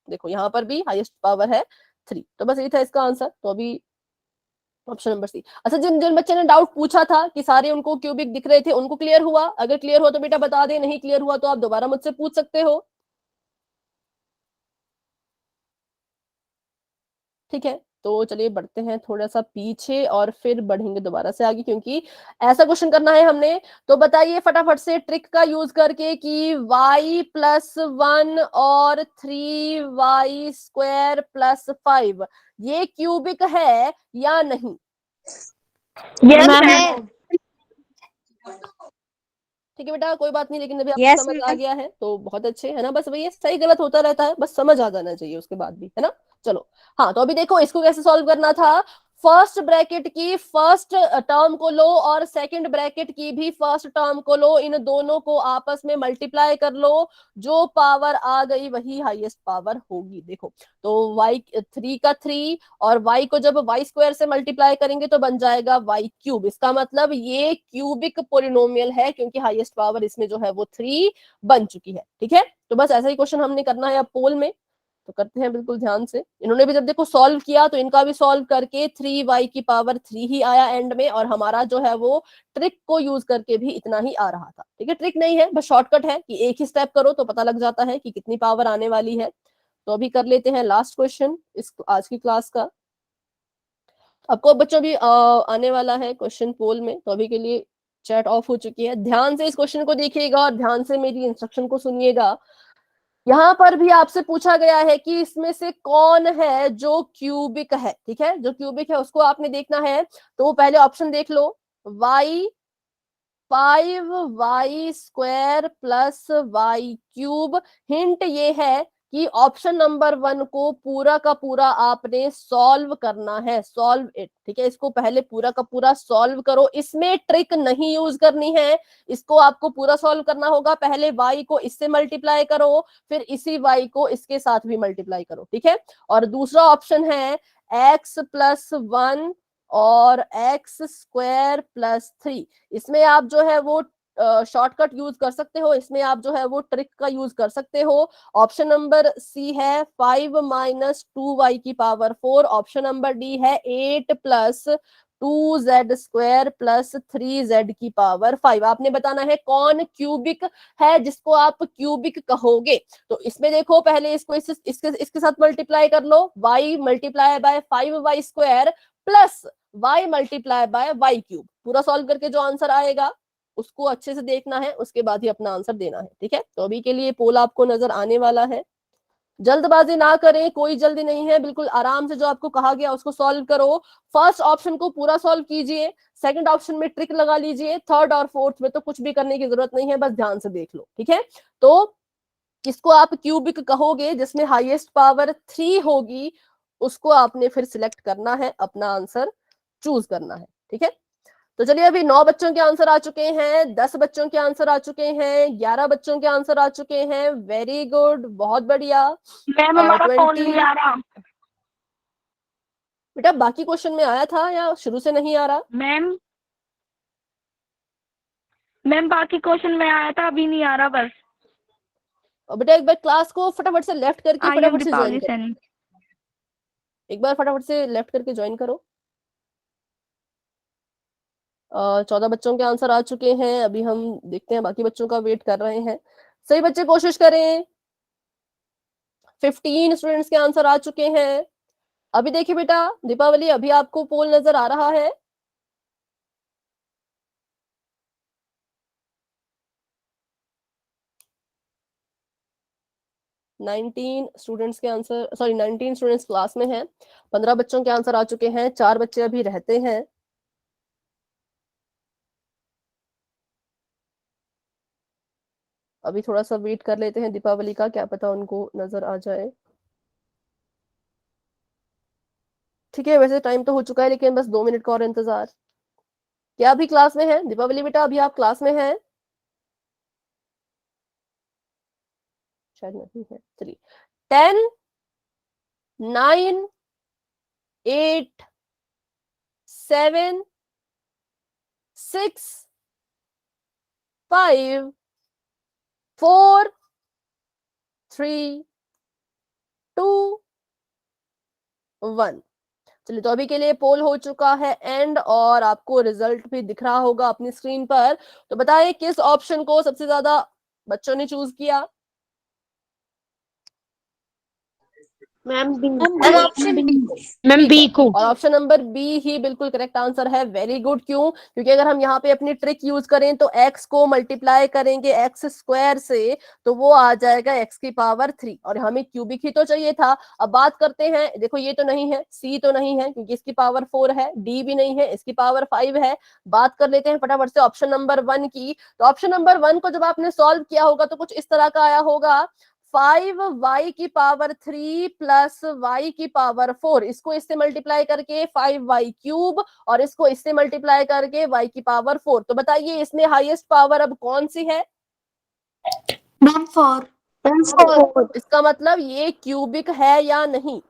देखो यहाँ पर भी हाईएस्ट पावर है 3। तो बस ये था इसका आंसर। तो अभी ऑप्शन नंबर सी। अच्छा, जिन जिन बच्चे ने डाउट पूछा था कि सारे उनको क्यूबिक दिख रहे थे, उनको क्लियर हुआ? अगर क्लियर हुआ तो बेटा बता दे, नहीं क्लियर हुआ तो आप दोबारा मुझसे पूछ सकते हो। ठीक है, तो चलिए बढ़ते हैं थोड़ा सा पीछे और फिर बढ़ेंगे दोबारा से आगे, क्योंकि ऐसा क्वेश्चन करना है हमने। तो बताइए फटाफट से ट्रिक का यूज करके कि y+1 और 3y² + 5 ये क्यूबिक है या नहीं? Yes ma'am ma'am. है। ठीक है बेटा, कोई बात नहीं, लेकिन अभी आपको यस समझ आ मैम। गया है तो बहुत अच्छे है ना। बस भैया सही गलत होता रहता है, बस समझ आ जाना चाहिए उसके बाद भी, है ना। चलो, हाँ, तो अभी देखो इसको कैसे सॉल्व करना था। फर्स्ट ब्रैकेट की फर्स्ट टर्म को लो और सेकंड ब्रैकेट की भी फर्स्ट टर्म को लो, इन दोनों को आपस में मल्टीप्लाई कर लो, जो पावर आ गई वही हाईएस्ट पावर होगी। देखो, तो y3 का 3 और y को जब y² से मल्टीप्लाई करेंगे तो बन जाएगा y³। इसका मतलब ये क्यूबिक पोलिनोमियल है, क्योंकि हाईएस्ट पावर इसमें जो है वो 3 बन चुकी है। ठीक है, तो बस ऐसा ही क्वेश्चन हमने करना है अब पोल में, तो करते हैं बिल्कुल ध्यान से। इन्होंने भी जब देखो सॉल्व किया तो इनका भी सॉल्व करके 3y³ ही आया एंड में, और हमारा जो है वो ट्रिक को यूज करके भी इतना ही आ रहा था। ठीक है, ट्रिक नहीं है, बस शॉर्टकट है कि एक ही स्टेप करो तो पता लग जाता है कि कितनी पावर आने वाली है। तो अभी कर लेते हैं लास्ट क्वेश्चन इस आज की क्लास का। आपको बच्चों भी आने वाला है क्वेश्चन पोल में, तो अभी के लिए चैट ऑफ हो चुकी है। ध्यान से इस क्वेश्चन को देखिएगा और ध्यान से मेरी इंस्ट्रक्शन को सुनिएगा। यहाँ पर भी आपसे पूछा गया है कि इसमें से कौन है जो क्यूबिक है। ठीक है, जो क्यूबिक है उसको आपने देखना है। तो पहले ऑप्शन देख लो, y5y² + y³। हिंट ये है कि ऑप्शन नंबर 1 को पूरा का पूरा आपने सॉल्व करना है, सॉल्व इट। ठीक है, इसको पहले पूरा का पूरा सॉल्व करो, इसमें ट्रिक नहीं यूज करनी है, इसको आपको पूरा सॉल्व करना होगा। पहले y को इससे मल्टीप्लाई करो, फिर इसी y को इसके साथ भी मल्टीप्लाई करो। ठीक है, और दूसरा ऑप्शन है x+1 और x² + 3। इसमें आप जो है वो शॉर्टकट यूज कर सकते हो, इसमें आप जो है वो ट्रिक का यूज कर सकते हो। ऑप्शन नंबर सी है 5 - 2y⁴। ऑप्शन नंबर डी है 8 + 2z² + 3z⁵। आपने बताना है कौन क्यूबिक है जिसको आप क्यूबिक कहोगे। तो इसमें देखो, पहले इसको इसके साथ मल्टीप्लाई कर लो, y × 5y² + y × y³। पूरा सॉल्व करके जो आंसर आएगा उसको अच्छे से देखना है, उसके बाद ही अपना आंसर देना है। ठीक है, तो अभी के लिए पोल आपको नजर आने वाला है। जल्दबाजी ना करें, कोई जल्दी नहीं है, बिल्कुल आराम से जो आपको कहा गया उसको सॉल्व करो। फर्स्ट ऑप्शन को पूरा सॉल्व कीजिए, सेकंड ऑप्शन में ट्रिक लगा लीजिए, थर्ड और फोर्थ में तो कुछ भी करने की जरूरत नहीं है, बस ध्यान से देख लो, ठीक है। तो किसको आप क्यूबिक कहोगे, जिसमें हाईएस्ट पावर 3 होगी, उसको आपने फिर सिलेक्ट करना है, अपना आंसर चूज करना है, ठीक है। तो चलिए, अभी 9 बच्चों के आंसर आ चुके हैं, 10 बच्चों के आंसर आ चुके हैं, 11 बच्चों के आंसर आ चुके हैं, वेरी गुड, बहुत बढ़िया। मैम हमारा फोन 20 नहीं आ रहा। बेटा बाकी क्वेश्चन में आया था या शुरू से नहीं आ रहा? मैम मैम बाकी क्वेश्चन में आया था, अभी नहीं आ रहा बस। और बेटा एक बार क्लास को फटाफट से लेफ्ट करके आई एम फटाफट से ज्वाइन दीपावली करो, सैनी। एक बार फटाफट से लेफ्ट करके ज्वाइन करो। 14 बच्चों के आंसर आ चुके हैं, अभी हम देखते हैं, बाकी बच्चों का वेट कर रहे हैं। सही बच्चे कोशिश करें। 15 स्टूडेंट्स के आंसर आ चुके हैं। अभी देखिए बेटा दीपावली, अभी आपको पोल नजर आ रहा है? नाइनटीन स्टूडेंट्स के आंसर, सॉरी 19 स्टूडेंट्स क्लास में हैं, 15 बच्चों के आंसर आ चुके हैं, 4 बच्चे अभी रहते हैं। अभी थोड़ा सा वेट कर लेते हैं दीपावली का, क्या पता उनको नजर आ जाए। ठीक है, वैसे टाइम तो हो चुका है, लेकिन बस 2 मिनट का और इंतजार। क्या अभी क्लास में है दीपावली बेटा, अभी आप क्लास में हैं? शायद नहीं है, चलिए। 10 9 8 7 6 5 4 3 2 1। चलिए, तो अभी के लिए पोल हो चुका है एंड, और आपको रिजल्ट भी दिख रहा होगा अपनी स्क्रीन पर। तो बताएं किस ऑप्शन को सबसे ज्यादा बच्चों ने चूज किया? Ma'am B. Ma'am option B. Ma'am B को, और ऑप्शन नंबर बी ही बिल्कुल करेक्ट आंसर है। Very good. क्यों? क्योंकि अगर हम यहाँ पे अपनी ट्रिक यूज करें तो x को मल्टीप्लाई करेंगे x स्क्वायर से, तो वो आ जाएगा x की पावर 3, और हमें क्यूबिक ही तो चाहिए था। अब बात करते हैं, देखो ये तो नहीं है, c तो नहीं है क्योंकि इसकी पावर 4 है, d भी नहीं है, इसकी पावर 5 है। बात कर लेते हैं फटाफट से ऑप्शन नंबर 1 की। तो ऑप्शन नंबर 1 को जब आपने सॉल्व किया होगा तो कुछ इस तरह का आया होगा, 5y की पावर 3 प्लस y की पावर 4, इसको इससे मल्टीप्लाई करके 5y क्यूब, और इसको इससे मल्टीप्लाई करके y की पावर 4। तो बताइए इसमें हाईएस्ट पावर अब कौन सी है? मैम 4। इसका मतलब ये क्यूबिक है या नहीं?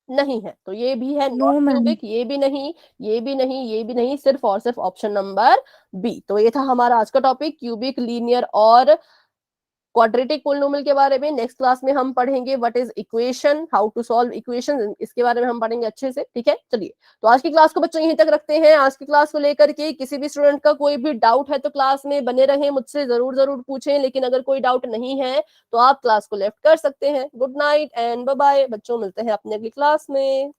नहीं है, तो ये भी है नॉट क्यूबिक, ये भी नहीं, ये भी नहीं, ये भी नहीं, सिर्फ और सिर्फ ऑप्शन नंबर बी। तो ये था हमारा आज का टॉपिक, क्यूबिक, लीनियर और क्वाड्रेटिक पोलिनोमियल के बारे में। नेक्स्ट क्लास में हम पढ़ेंगे what is equation, how to solve equation, इसके बारे में हम पढ़ेंगे अच्छे से, ठीक है। चलिए, तो आज की क्लास को बच्चों यहीं तक रखते हैं। आज की क्लास को लेकर के किसी भी स्टूडेंट का कोई भी डाउट है तो क्लास में बने रहें, मुझसे जरूर जरूर पूछें, लेकिन अगर कोई डाउट नहीं है तो आप क्लास को लेफ्ट कर सकते हैं। Good night and bye bye बच्चों, मिलते हैं अपने अगली क्लास में।